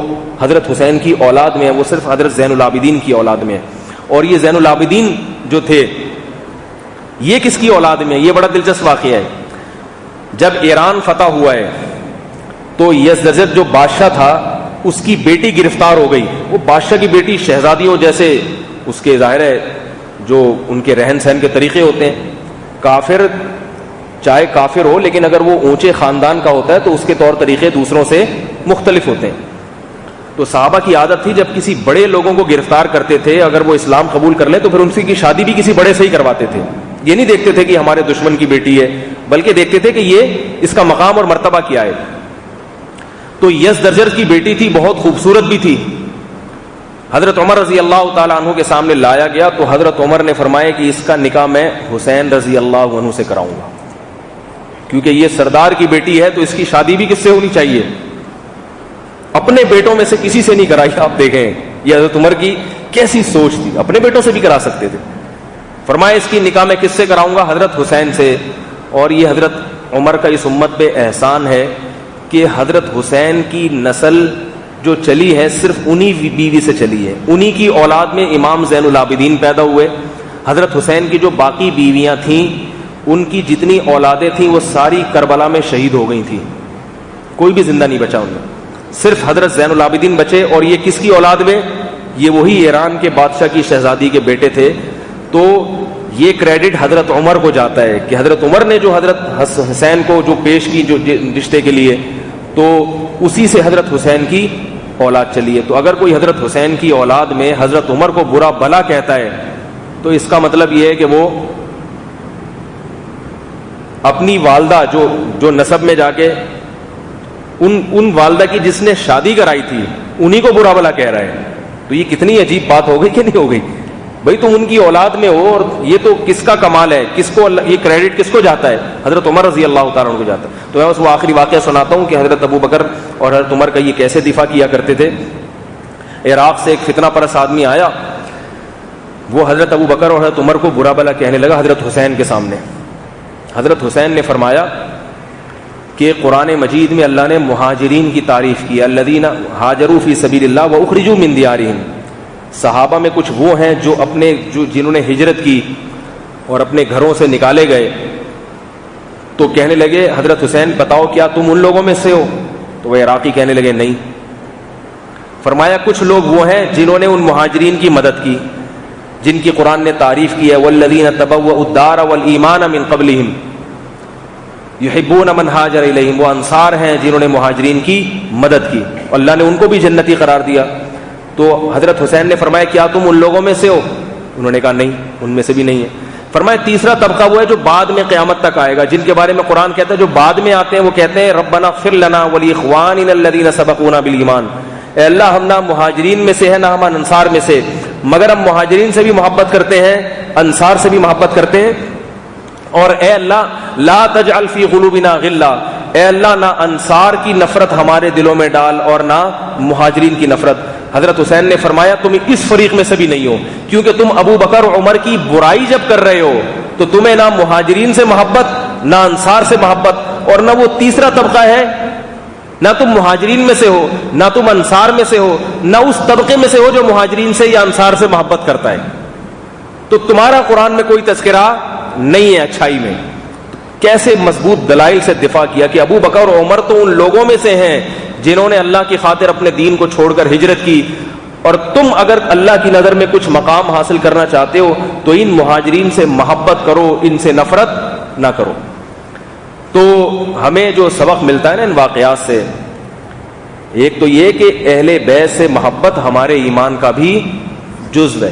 حضرت حسین کی اولاد میں ہیں وہ صرف حضرت زین العابدین کی اولاد میں ہے۔ اور یہ زین العابدین جو تھے یہ کس کی اولاد میں؟ یہ بڑا دلچسپ واقعہ ہے۔ جب ایران فتح ہوا ہے تو یزدجرد جو بادشاہ تھا اس کی بیٹی گرفتار ہو گئی۔ وہ بادشاہ کی بیٹی شہزادیوں جیسے اس کے ظاہر ہے جو ان کے رہن سہن کے طریقے ہوتے ہیں، کافر چاہے کافر ہو لیکن اگر وہ اونچے خاندان کا ہوتا ہے تو اس کے طور طریقے دوسروں سے مختلف ہوتے ہیں۔ تو صحابہ کی عادت تھی جب کسی بڑے لوگوں کو گرفتار کرتے تھے، اگر وہ اسلام قبول کر لیں تو پھر ان کی شادی بھی کسی بڑے سے ہی کرواتے تھے۔ یہ نہیں دیکھتے تھے کہ ہمارے دشمن کی بیٹی ہے، بلکہ دیکھتے تھے کہ یہ اس کا مقام اور مرتبہ کیا ہے۔ تو یزدجرد کی بیٹی تھی، بہت خوبصورت بھی تھی۔ حضرت عمر رضی اللہ تعالیٰ عنہ کے سامنے لایا گیا تو حضرت عمر نے فرمایا کہ اس کا نکاح میں حسین رضی اللہ عنہ سے کراؤں گا، کیونکہ یہ سردار کی بیٹی ہے تو اس کی شادی بھی کس سے ہونی چاہیے؟ اپنے بیٹوں میں سے کسی سے نہیں کرائی. آپ دیکھیں یہ حضرت عمر کی کیسی سوچ تھی, اپنے بیٹوں سے بھی کرا سکتے تھے. فرمایا اس کی نکاح میں کس سے کراؤں گا؟ حضرت حسین سے. اور یہ حضرت عمر کا اس امت پہ احسان ہے کہ حضرت حسین کی نسل جو چلی ہے صرف انہی بیوی سے چلی ہے, انہی کی اولاد میں امام زین العابدین پیدا ہوئے. حضرت حسین کی جو باقی بیویاں تھیں ان کی جتنی اولادیں تھیں وہ ساری کربلا میں شہید ہو گئی تھیں, کوئی بھی زندہ نہیں بچا ان میں, صرف حضرت زین العابدین بچے. اور یہ کس کی اولاد میں؟ یہ وہی ایران کے بادشاہ کی شہزادی کے بیٹے تھے. تو یہ کریڈٹ حضرت عمر کو جاتا ہے کہ حضرت عمر نے جو حضرت حسین کو جو پیش کی جو رشتے کے لیے, تو اسی سے حضرت حسین کی اولاد چلی ہے. تو اگر کوئی حضرت حسین کی اولاد میں حضرت عمر کو برا بھلا کہتا ہے تو اس کا مطلب یہ ہے کہ وہ اپنی والدہ جو نسب میں جا کے ان والدہ کی جس نے شادی کرائی تھی انہی کو برا بھلا کہہ رہا ہے. تو یہ کتنی عجیب بات ہو گئی کہ نہیں ہو گئی؟ بھئی تم ان کی اولاد میں ہو, اور یہ تو کس کا کمال ہے, کس کو یہ کریڈٹ کس کو جاتا ہے؟ حضرت عمر رضی اللہ تعالیٰ عنہ کو جاتا ہے. تو میں اس وہ آخری واقعہ سناتا ہوں کہ حضرت ابو بکر اور حضرت عمر کا یہ کیسے دفاع کیا کرتے تھے. عراق سے ایک فتنہ پرست آدمی آیا, وہ حضرت ابو بکر اور حضرت عمر کو برا بھلا کہنے لگا حضرت حسین کے سامنے. حضرت حسین نے فرمایا کہ قرآن مجید میں اللہ نے مہاجرین کی تعریف کی, الذین ہاجروا فی سبیل اللہ واخرجوا من دیارہم. صحابہ میں کچھ وہ ہیں جنہوں نے ہجرت کی اور اپنے گھروں سے نکالے گئے. تو کہنے لگے حضرت حسین بتاؤ کیا تم ان لوگوں میں سے ہو؟ تو وہ عراقی کہنے لگے نہیں. فرمایا کچھ لوگ وہ ہیں جنہوں نے ان مہاجرین کی مدد کی جن کی قرآن نے تعریف کی ہے, والذین تبوؤا الدار والایمان من قبلہم یحبون من ہاجر الیہم. وہ انصار ہیں جنہوں نے مہاجرین کی مدد کی, اللہ نے ان کو بھی جنتی قرار دیا. تو حضرت حسین نے فرمایا کیا تم ان لوگوں میں سے ہو؟ انہوں نے کہا نہیں, ان میں سے بھی نہیں ہے. فرمایا تیسرا طبقہ وہ ہے جو بعد میں قیامت تک آئے گا, جن کے بارے میں قرآن کہتا ہے جو بعد میں آتے ہیں وہ کہتے ہیں ربنا اغفر لنا ولاخواننا الذین سبقونا بالایمان. اے اللہ ہم نہ مہاجرین میں سے ہیں نہ ہم انصار میں سے, مگر ہم مہاجرین سے بھی محبت کرتے ہیں, انصار سے بھی محبت کرتے ہیں. اور اے اللہ لا تجعل فی قلوبنا غلا, اے اللہ نہ انصار کی نفرت ہمارے دلوں میں ڈال اور نہ مہاجرین کی نفرت. حضرت حسین نے فرمایا تم اس فریق میں سے بھی نہیں ہو, کیونکہ تم ابو بکر اور عمر کی برائی جب کر رہے ہو تو تمہیں نہ مہاجرین سے محبت نہ انصار سے محبت, اور نہ وہ تیسرا طبقہ ہے, نہ تم مہاجرین میں سے ہو نہ تم انصار میں سے ہو, نہ اس طبقے میں سے ہو جو مہاجرین سے یا انصار سے محبت کرتا ہے. تو تمہارا قرآن میں کوئی تذکرہ نہیں ہے اچھائی میں. کیسے مضبوط دلائل سے دفاع کیا کہ ابو بکر اور عمر تو ان لوگوں میں سے ہیں جنہوں نے اللہ کی خاطر اپنے دین کو چھوڑ کر ہجرت کی, اور تم اگر اللہ کی نظر میں کچھ مقام حاصل کرنا چاہتے ہو تو ان مہاجرین سے محبت کرو, ان سے نفرت نہ کرو. تو ہمیں جو سبق ملتا ہے نا ان واقعات سے, ایک تو یہ کہ اہل بیت سے محبت ہمارے ایمان کا بھی جزو ہے.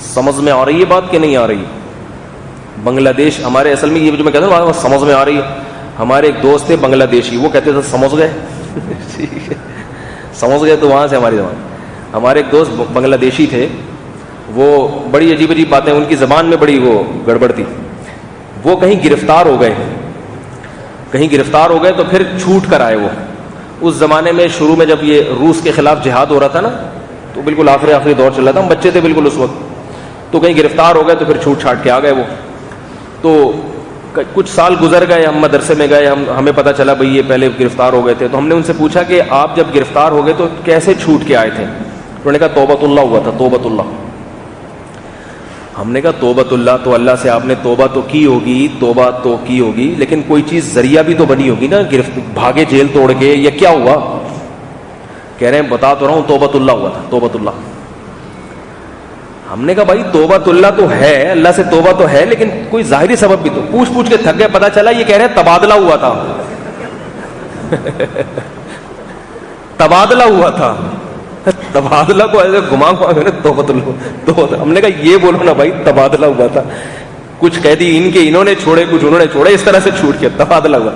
سمجھ میں آ رہی ہے بات کہ نہیں آ رہی؟ بنگلہ دیش ہمارے اصل میں یہ جو میں کہتا ہوں سمجھ میں آ رہی ہے. ہمارے ایک دوست تھے بنگلہ دیشی, وہ کہتے تھے سمجھ گئے سمجھ گئے تو وہاں سے ہماری زبان. ہمارے ایک دوست بنگلہ دیشی تھے, وہ بڑی عجیب عجیب باتیں, ان کی زبان میں بڑی وہ گڑبڑ تھی. وہ کہیں گرفتار ہو گئے تو پھر چھوٹ کر آئے. وہ اس زمانے میں شروع میں جب یہ روس کے خلاف جہاد ہو رہا تھا نا, تو بالکل آخری دور چل رہا تھا, ہم بچے تھے بالکل اس وقت. تو کہیں گرفتار ہو گئے تو پھر چھوٹ چھاٹ کے آ گئے. وہ تو کچھ سال گزر گئے, ہم مدرسے میں گئے, ہمیں پتہ چلا بھئی یہ پہلے گرفتار ہو گئے تھے. تو ہم نے ان سے پوچھا کہ آپ جب گرفتار ہو گئے تو کیسے چھوٹ کے آئے تھے؟ انہوں نے کہا توبۃ اللہ ہوا تھا, توبۃ اللہ. ہم نے کہا توبۃ اللہ, تو اللہ سے آپ نے توبہ تو کی ہوگی, لیکن کوئی چیز ذریعہ بھی تو بنی ہوگی نا, بھاگے جیل توڑ کے, یا کیا ہوا؟ کہہ رہے ہیں بتا تو رہا ہوں توبۃ اللہ ہوا تھا, توبۃ اللہ. ہم نے کہا بھائی توبۃ اللہ تو ہے, اللہ سے توبہ تو ہے, لیکن کوئی ظاہری سبب بھی تو. پوچھ کے تھک گئے, پتا چلا یہ کہہ رہے ہیں تبادلہ ہوا تھا تبادلہ ہوا تھا. تبادلہ کو ایسے گھما توبۃ اللہ. ہم نے کہا یہ بولو نا بھائی تبادلہ ہوا تھا. کچھ کہہ دی انہوں نے چھوڑے, کچھ انہوں نے چھوڑے, اس طرح سے چھوٹ کے تبادلہ ہوا.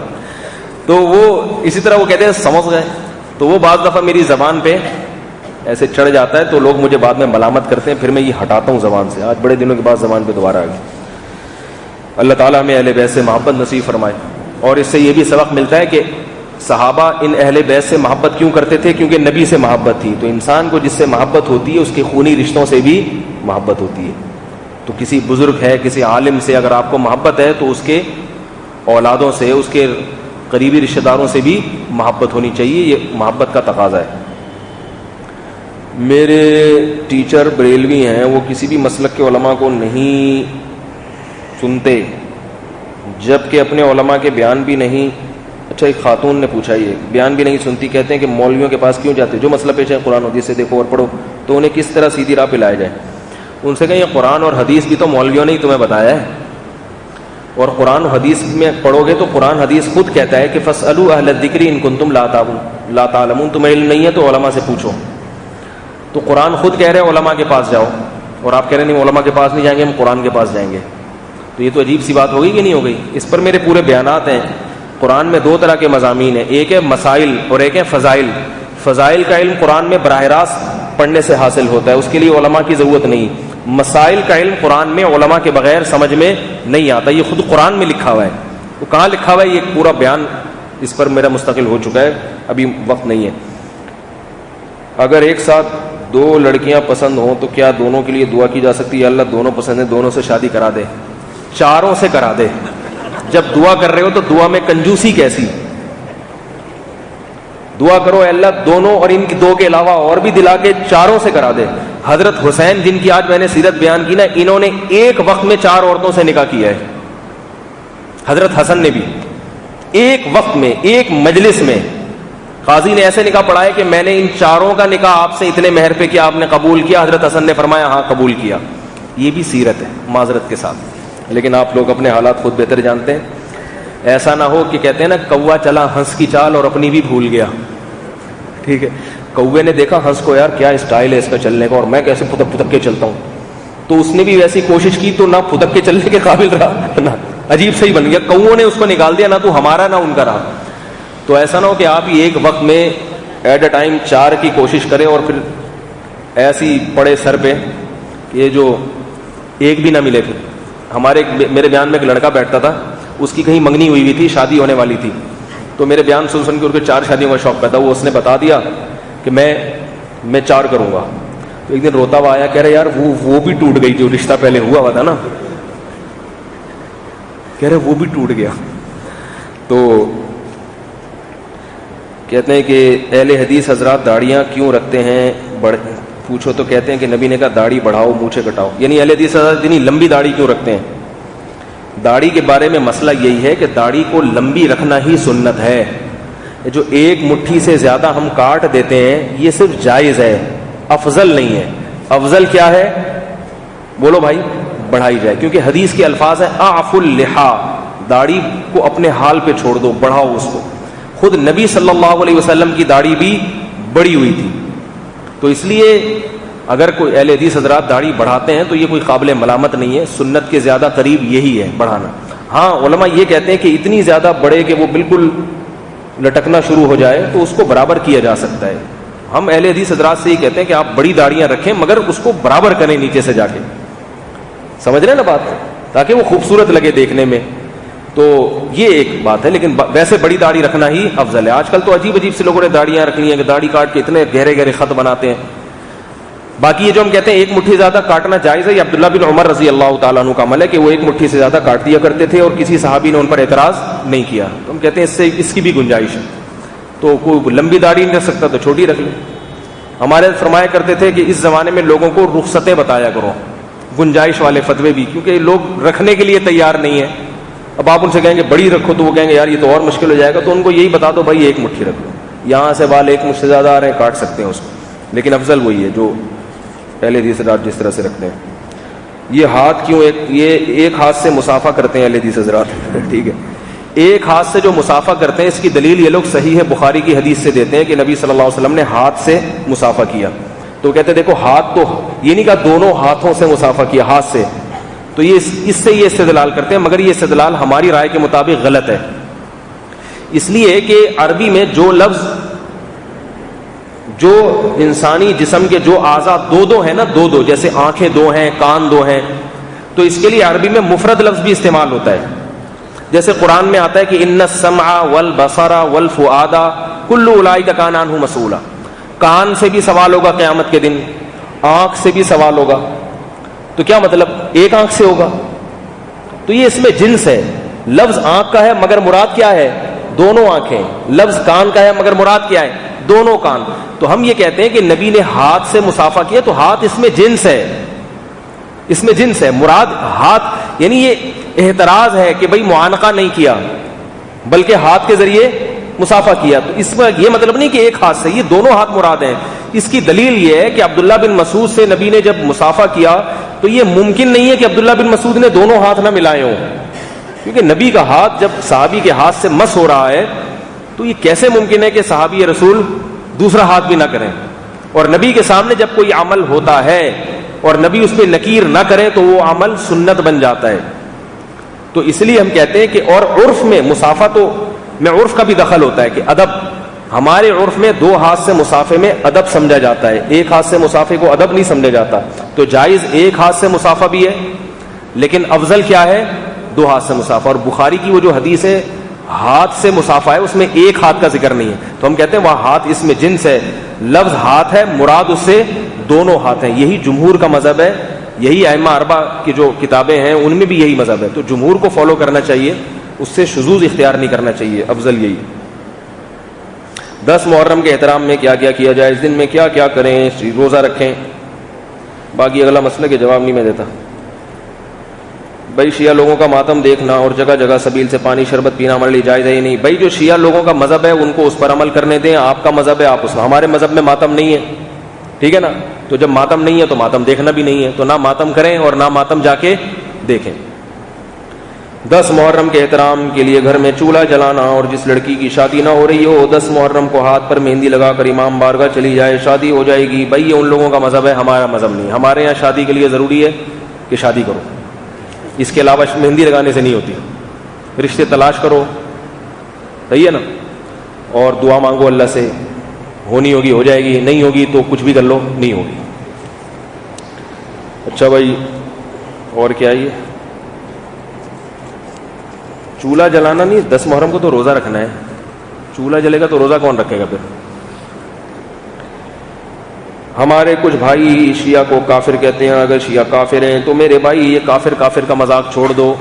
تو وہ اسی طرح وہ کہتے ہیں سمجھ گئے. تو وہ بعض دفعہ میری زبان پہ ایسے چڑھ جاتا ہے تو لوگ مجھے بعد میں ملامت کرتے ہیں, پھر میں یہ ہٹاتا ہوں زبان سے. آج بڑے دنوں کے بعد زبان پہ دوبارہ آ گئی. اللہ تعالیٰ ہمیں اہل بیت سے محبت نصیب فرمائے. اور اس سے یہ بھی سبق ملتا ہے کہ صحابہ ان اہل بیت سے محبت کیوں کرتے تھے؟ کیونکہ نبی سے محبت تھی. تو انسان کو جس سے محبت ہوتی ہے اس کے خونی رشتوں سے بھی محبت ہوتی ہے. تو کسی بزرگ ہے، کسی عالم سے اگر آپ کو محبت ہے تو اس کے اولادوں سے، اس کے قریبی رشتہ داروں سے بھی محبت ہونی چاہیے. یہ محبت کا تقاضا ہے. میرے ٹیچر بریلوی ہیں، وہ کسی بھی مسلک کے علماء کو نہیں سنتے جبکہ اپنے علماء کے بیان بھی نہیں. اچھا، ایک خاتون نے پوچھا یہ بیان بھی نہیں سنتی، کہتے ہیں کہ مولویوں کے پاس کیوں جاتے؟ جو مسئلہ پیش ہے قرآن حدیث سے دیکھو اور پڑھو. تو انہیں کس طرح سیدھی راہ پہ لایا جائے؟ ان سے کہیں یہ قرآن اور حدیث بھی تو مولویوں نے ہی تمہیں بتایا ہے، اور قرآن و حدیث میں پڑھو گے تو قرآن حدیث خود کہتا ہے کہ فاسألوا اہل الذکر ان کنتم لا تعلمون، تمہیں علم نہیں ہے تو علماء سے پوچھو. تو قرآن خود کہہ رہے ہیں علماء کے پاس جاؤ، اور آپ کہہ رہے ہیں نہیں علماء کے پاس نہیں جائیں گے، ہم قرآن کے پاس جائیں گے. تو یہ تو عجیب سی بات ہو گئی کہ نہیں ہو گئی؟ اس پر میرے پورے بیانات ہیں. قرآن میں دو طرح کے مضامین ہیں، ایک ہے مسائل اور ایک ہے فضائل. فضائل کا علم قرآن میں براہ راست پڑھنے سے حاصل ہوتا ہے، اس کے لیے علماء کی ضرورت نہیں. مسائل کا علم قرآن میں علماء کے بغیر سمجھ میں نہیں آتا، یہ خود قرآن میں لکھا ہوا ہے. وہ کہاں لکھا ہوا ہے؟ یہ پورا بیان اس پر میرا مستقل ہو چکا ہے، ابھی وقت نہیں ہے. اگر ایک ساتھ دو لڑکیاں پسند ہوں تو کیا دونوں کے لیے دعا کی جا سکتی ہے؟ اللہ دونوں پسند ہیں، دونوں سے شادی کرا دے، چاروں سے کرا دے. جب دعا کر رہے ہو تو دعا میں کنجوسی کیسی؟ دعا کرو اے اللہ دونوں اور ان کی دو کے علاوہ اور بھی دلا کے چاروں سے کرا دے. حضرت حسین جن کی آج میں نے سیرت بیان کی نا، انہوں نے ایک وقت میں 4 عورتوں سے نکاح کیا ہے. حضرت حسن نے بھی ایک وقت میں، ایک مجلس میں قاضی نے ایسے نکاح پڑھا ہے کہ میں نے ان چاروں کا نکاح آپ سے اتنے مہر پہ کیا، آپ نے قبول کیا؟ حضرت حسن نے فرمایا ہاں قبول کیا. یہ بھی سیرت ہے معذرت کے ساتھ، لیکن آپ لوگ اپنے حالات خود بہتر جانتے ہیں. ایسا نہ ہو کہ کہتے ہیں نا کوا چلا ہنس کی چال اور اپنی بھی بھول گیا. ٹھیک ہے، کوے نے دیکھا ہنس کو، یار کیا اسٹائل ہے اس کا چلنے کا، اور میں کیسے پھدک پھدک کے چلتا ہوں، تو اس نے بھی ویسی کوشش کی تو نہ پھدک کے چلنے کے قابل رہا، نہ عجیب سے ہی بن گیا. کووں نے اس کو نکال دیا، نہ تو ہمارا نہ ان کا رہا. تو ایسا نہ ہو کہ آپ ہی ایک وقت میں ایٹ اے ٹائم 4 کی کوشش کریں اور پھر ایسی پڑے سر پہ یہ جو ایک بھی نہ ملے. پھر ہمارے میرے بیان میں ایک لڑکا بیٹھتا تھا، اس کی کہیں منگنی ہوئی تھی، شادی ہونے والی تھی. تو میرے بیان سن کے ان کو 4 شادیوں کا شوق پیدا ہوا. اس نے بتا دیا کہ میں 4 کروں گا. تو ایک دن روتا ہوا آیا، کہہ رہے یار وہ بھی ٹوٹ گئی جو رشتہ پہلے ہوا تھا نا، کہہ رہے وہ بھی ٹوٹ گیا. تو کہتے ہیں کہ اہل حدیث حضرات داڑیاں کیوں رکھتے ہیں؟ پوچھو تو کہتے ہیں کہ نبی نے کہا داڑھی بڑھاؤ مونچھیں کٹاؤ. یعنی اہل حدیث حضرات اتنی لمبی داڑھی کیوں رکھتے ہیں؟ داڑھی کے بارے میں مسئلہ یہی ہے کہ داڑھی کو لمبی رکھنا ہی سنت ہے. جو 1 مٹھی سے زیادہ ہم کاٹ دیتے ہیں یہ صرف جائز ہے، افضل نہیں ہے. افضل کیا ہے؟ بولو بھائی، بڑھائی جائے، کیونکہ حدیث کے الفاظ ہیں اعف اللحا، داڑھی کو اپنے حال پہ چھوڑ دو، بڑھاؤ اس کو. خود نبی صلی اللہ علیہ وسلم کی داڑھی بھی بڑی ہوئی تھی. تو اس لیے اگر کوئی اہل حدیث حضرات داڑھی بڑھاتے ہیں تو یہ کوئی قابل ملامت نہیں ہے، سنت کے زیادہ قریب یہی ہے بڑھانا. ہاں علماء یہ کہتے ہیں کہ اتنی زیادہ بڑھے کہ وہ بالکل لٹکنا شروع ہو جائے تو اس کو برابر کیا جا سکتا ہے. ہم اہل حدیث حضرات سے یہ کہتے ہیں کہ آپ بڑی داڑیاں رکھیں مگر اس کو برابر کریں نیچے سے جا کے. سمجھ رہے ہیں نا بات؟ تاکہ وہ خوبصورت لگے دیکھنے میں. تو یہ ایک بات ہے، لیکن ویسے بڑی داڑھی رکھنا ہی افضل ہے. آج کل تو عجیب عجیب سے لوگوں نے داڑیاں رکھنی ہیں کہ داڑھی کاٹ کے اتنے گہرے گہرے خط بناتے ہیں. باقی یہ جو ہم کہتے ہیں 1 مٹھی زیادہ کاٹنا جائز ہے، یہ عبداللہ بن عمر رضی اللہ تعالیٰ عنہ کا عمل ہے کہ وہ 1 مٹھی سے زیادہ کاٹ دیا کرتے تھے اور کسی صحابی نے ان پر اعتراض نہیں کیا. تو ہم کہتے ہیں اس کی بھی گنجائش ہے. تو کوئی لمبی داڑھی نہیں رکھ سکتا تو چھوٹی رکھ لیں. ہمارے فرمایا کرتے تھے کہ اس زمانے میں لوگوں کو رخصتیں بتایا کرو، گنجائش والے فتوے بھی، کیونکہ لوگ رکھنے کے لیے تیار نہیں ہیں. اب آپ ان سے کہیں گے بڑی رکھو تو وہ کہیں گے یار یہ تو اور مشکل ہو جائے گا. تو ان کو یہی بتا دو بھائی 1 مٹھی رکھ لو، یہاں سے بال 1 مٹھ سے زیادہ آ رہے ہیں کاٹ سکتے ہیں اس کو، لیکن افضل وہی ہے جو اہل حدیث حضرات جس طرح سے رکھتے ہیں. یہ ہاتھ کیوں ایک ہاتھ سے مسافہ کرتے ہیں اہل حدیث حضرات؟ ٹھیک ہے، ایک ہاتھ سے جو مسافہ کرتے ہیں اس کی دلیل یہ لوگ صحیح ہے بخاری کی حدیث سے دیتے ہیں کہ نبی صلی اللہ علیہ وسلم نے ہاتھ سے مسافہ کیا. تو کہتے ہیں دیکھو ہاتھ تو یہ نہیں کہا دونوں ہاتھوں سے مسافہ کیا، ہاتھ سے. تو یہ اس سے یہ استدلال کرتے ہیں، مگر یہ استدلال ہماری رائے کے مطابق غلط ہے. اس لیے کہ عربی میں جو لفظ، جو انسانی جسم کے جو اعضاء دو ہیں نا، دو جیسے آنکھیں 2 ہیں، کان 2 ہیں، تو اس کے لیے عربی میں مفرد لفظ بھی استعمال ہوتا ہے. جیسے قرآن میں آتا ہے کہ ان السمع والبصر والفؤاد کل اولئک کان عنہ مسئولا، کان سے بھی سوال ہوگا قیامت کے دن، آنکھ سے بھی سوال ہوگا. تو کیا مطلب ایک آنکھ سے ہوگا؟ تو یہ اس میں جنس ہے. لفظ آنکھ کا ہے مگر مراد کیا ہے؟ دونوں آنکھیں. لفظ کان کا ہے مگر مراد کیا ہے؟ دونوں کان. تو ہم یہ کہتے ہیں کہ نبی نے ہاتھ سے مصافحہ کیا تو ہاتھ اس میں جنس ہے، اس میں جنس ہے. مراد ہاتھ، یعنی یہ اعتراض ہے کہ بھئی معانقہ نہیں کیا بلکہ ہاتھ کے ذریعے مصافحہ کیا. تو اس میں یہ مطلب نہیں کہ ایک ہاتھ سے، یہ دونوں ہاتھ مراد ہیں. اس کی دلیل یہ ہے کہ عبداللہ بن مسعود سے نبی نے جب مصافحہ کیا تو یہ ممکن نہیں ہے کہ عبداللہ بن مسعود نے دونوں ہاتھ نہ ملائے ہوں، کیونکہ نبی کا ہاتھ جب صحابی کے ہاتھ سے مس ہو رہا ہے تو یہ کیسے ممکن ہے کہ صحابی رسول دوسرا ہاتھ بھی نہ کریں. اور نبی کے سامنے جب کوئی عمل ہوتا ہے اور نبی اس پہ نکیر نہ کریں تو وہ عمل سنت بن جاتا ہے. تو اس لیے ہم کہتے ہیں کہ اور عرف میں مصافحہ تو میں عرف کا بھی دخل ہوتا ہے کہ ادب، ہمارے عرف میں دو ہاتھ سے مصافحے میں ادب سمجھا جاتا ہے، ایک ہاتھ سے مصافحے کو ادب نہیں سمجھا جاتا. تو جائز ایک ہاتھ سے مصافحہ بھی ہے لیکن افضل کیا ہے؟ دو ہاتھ سے مصافحہ. اور بخاری کی وہ جو حدیث ہے ہاتھ سے مصافحہ ہے اس میں ایک ہاتھ کا ذکر نہیں ہے. تو ہم کہتے ہیں وہاں ہاتھ اس میں جنس ہے، لفظ ہاتھ ہے مراد اس سے دونوں ہاتھ ہیں. یہی جمہور کا مذہب ہے، یہی ائمہ اربعہ کی جو کتابیں ہیں ان میں بھی یہی مذہب ہے. تو جمہور کو فالو کرنا چاہیے، اس سے شذوذ اختیار نہیں کرنا چاہیے، افضل یہی. 10 محرم کے احترام میں کیا کیا کیا جائے، اس دن میں کیا کیا کریں؟ روزہ رکھیں. باقی اگلا مسئلہ کے جواب نہیں میں دیتا. بھائی شیعہ لوگوں کا ماتم دیکھنا اور جگہ جگہ سبیل سے پانی شربت پینا ہمارے لیے جائز ہے ہی نہیں. بھائی جو شیعہ لوگوں کا مذہب ہے ان کو اس پر عمل کرنے دیں، آپ کا مذہب ہے آپ اس. ہمارے مذہب میں ماتم نہیں ہے، ٹھیک ہے نا. تو جب ماتم نہیں ہے تو ماتم دیکھنا بھی نہیں ہے، تو نہ ماتم کریں اور نہ ماتم جا کے دیکھیں. 10 محرم کے احترام کے لیے گھر میں چولہا جلانا، اور جس لڑکی کی شادی نہ ہو رہی ہو 10 محرم کو ہاتھ پر مہندی لگا کر امام بارگاہ چلی جائے، شادی ہو جائے گی. بھائی یہ ان لوگوں کا مذہب ہے، ہمارا مذہب نہیں. ہمارے یہاں شادی کے لیے ضروری ہے کہ شادی کرو، اس کے علاوہ مہندی لگانے سے نہیں ہوتی. رشتے تلاش کرو، صحیح ہے نا، اور دعا مانگو اللہ سے، ہونی ہوگی ہو جائے گی، نہیں ہوگی تو کچھ بھی کر لو نہیں ہوگی. اچھا بھائی اور کیا؟ یہ چولہا جلانا نہیں، 10 محرم کو تو روزہ رکھنا ہے. چولہا جلے گا تو روزہ کون رکھے گا پھر؟ ہمارے کچھ بھائی شیعہ کو کافر کہتے ہیں. اگر شیعہ کافر ہیں تو میرے بھائی یہ کافر کافر کا مذاق چھوڑ دو.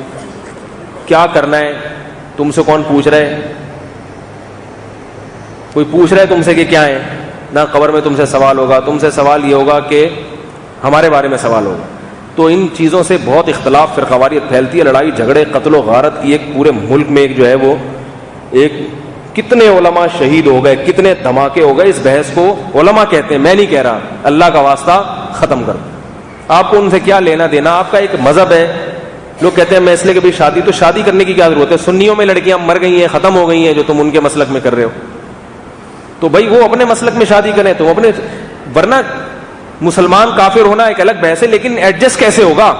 کیا کرنا ہے؟ تم سے کون پوچھ رہا ہے؟ کوئی پوچھ رہا ہے تم سے کہ کیا ہے؟ نہ قبر میں تم سے سوال ہوگا. تم سے سوال یہ ہوگا کہ ہمارے بارے میں سوال ہوگا. تو ان چیزوں سے بہت اختلاف، فرقواریت پھیلتی ہے، لڑائی جھگڑے قتل و غارت کی ایک پورے ملک میں ایک جو ہے وہ ایک کتنے علماء شہید ہو گئے، کتنے دھماکے ہو گئے. اس بحث کو علماء کہتے ہیں، میں نہیں کہہ رہا. اللہ کا واسطہ ختم کر دو. آپ کو ان سے کیا لینا دینا؟ آپ کا ایک مذہب ہے. لوگ کہتے ہیں میں اس لیے کہ شادی، تو شادی کرنے کی کیا ضرورت ہے؟ سنیوں میں لڑکیاں مر گئی ہیں، ختم ہو گئی ہیں جو تم ان کے مسلک میں کر رہے ہو. تو بھائی وہ اپنے مسلک میں شادی کریں، تم اپنے. ورنہ مسلمان کافر ہونا ایک الگ بحث ہے، لیکن ایڈجسٹ کیسے ہوگا؟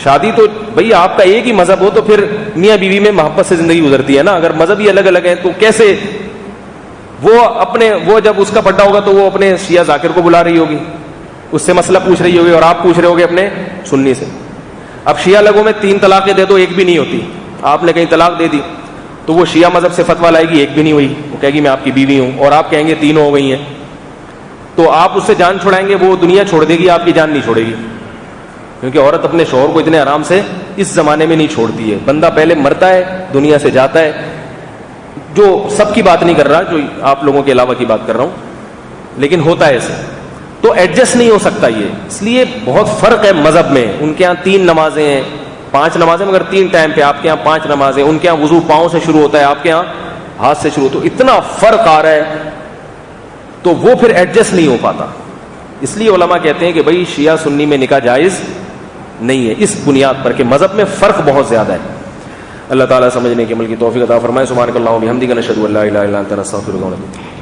شادی تو بھئی آپ کا ایک ہی مذہب ہو تو پھر میاں بیوی میں محبت سے زندگی گزرتی ہے نا. اگر مذہب ہی الگ الگ ہے تو کیسے؟ وہ جب اس کا بڑا ہوگا تو وہ اپنے شیعہ ذاکر کو بلا رہی ہوگی، اس سے مسئلہ پوچھ رہی ہوگی، اور آپ پوچھ رہے ہوگے اپنے سنی سے. اب شیعہ لوگوں میں 3 طلاقیں دے دو، ایک بھی نہیں ہوتی. آپ نے کہیں طلاق دے دی تو وہ شیعہ مذہب سے فتویٰ لائے گی، ایک بھی نہیں ہوئی. وہ کہے گی میں آپ کی بیوی ہوں، اور آپ کہیں گے 3 ہو گئی ہیں. تو آپ اس سے جان چھڑائیں گے، وہ دنیا چھوڑ دے گی، آپ کی جان نہیں چھوڑے گی. کیونکہ عورت اپنے شوہر کو اتنے آرام سے اس زمانے میں نہیں چھوڑتی ہے. بندہ پہلے مرتا ہے، دنیا سے جاتا ہے. جو سب کی بات نہیں کر رہا، جو آپ لوگوں کے علاوہ کی بات کر رہا ہوں، لیکن ہوتا ہے ایسے. تو ایڈجسٹ نہیں ہو سکتا یہ. اس لیے بہت فرق ہے مذہب میں. ان کے ہاں 3 نمازیں ہیں، 5 نمازیں مگر 3 ٹائم پہ. آپ کے ہاں 5 نمازیں. ان کے ہاں وضو پاؤں سے شروع ہوتا ہے، آپ کے ہاں ہاتھ سے شروع. تو اتنا فرق آ رہا ہے تو وہ پھر ایڈجسٹ نہیں ہو پاتا. اس لیے علماء کہتے ہیں کہ بھائی شیعہ سنی میں نکاح جائز نہیں ہے، اس بنیاد پر کہ مذہب میں فرق بہت زیادہ ہے. اللہ تعالیٰ سمجھنے کے عمل کی توفیق عطا فرمائے. سبحانک اللہم و بحمدک، نشہد ان لا الہ الا انت، نستغفرک و نتوب الیک.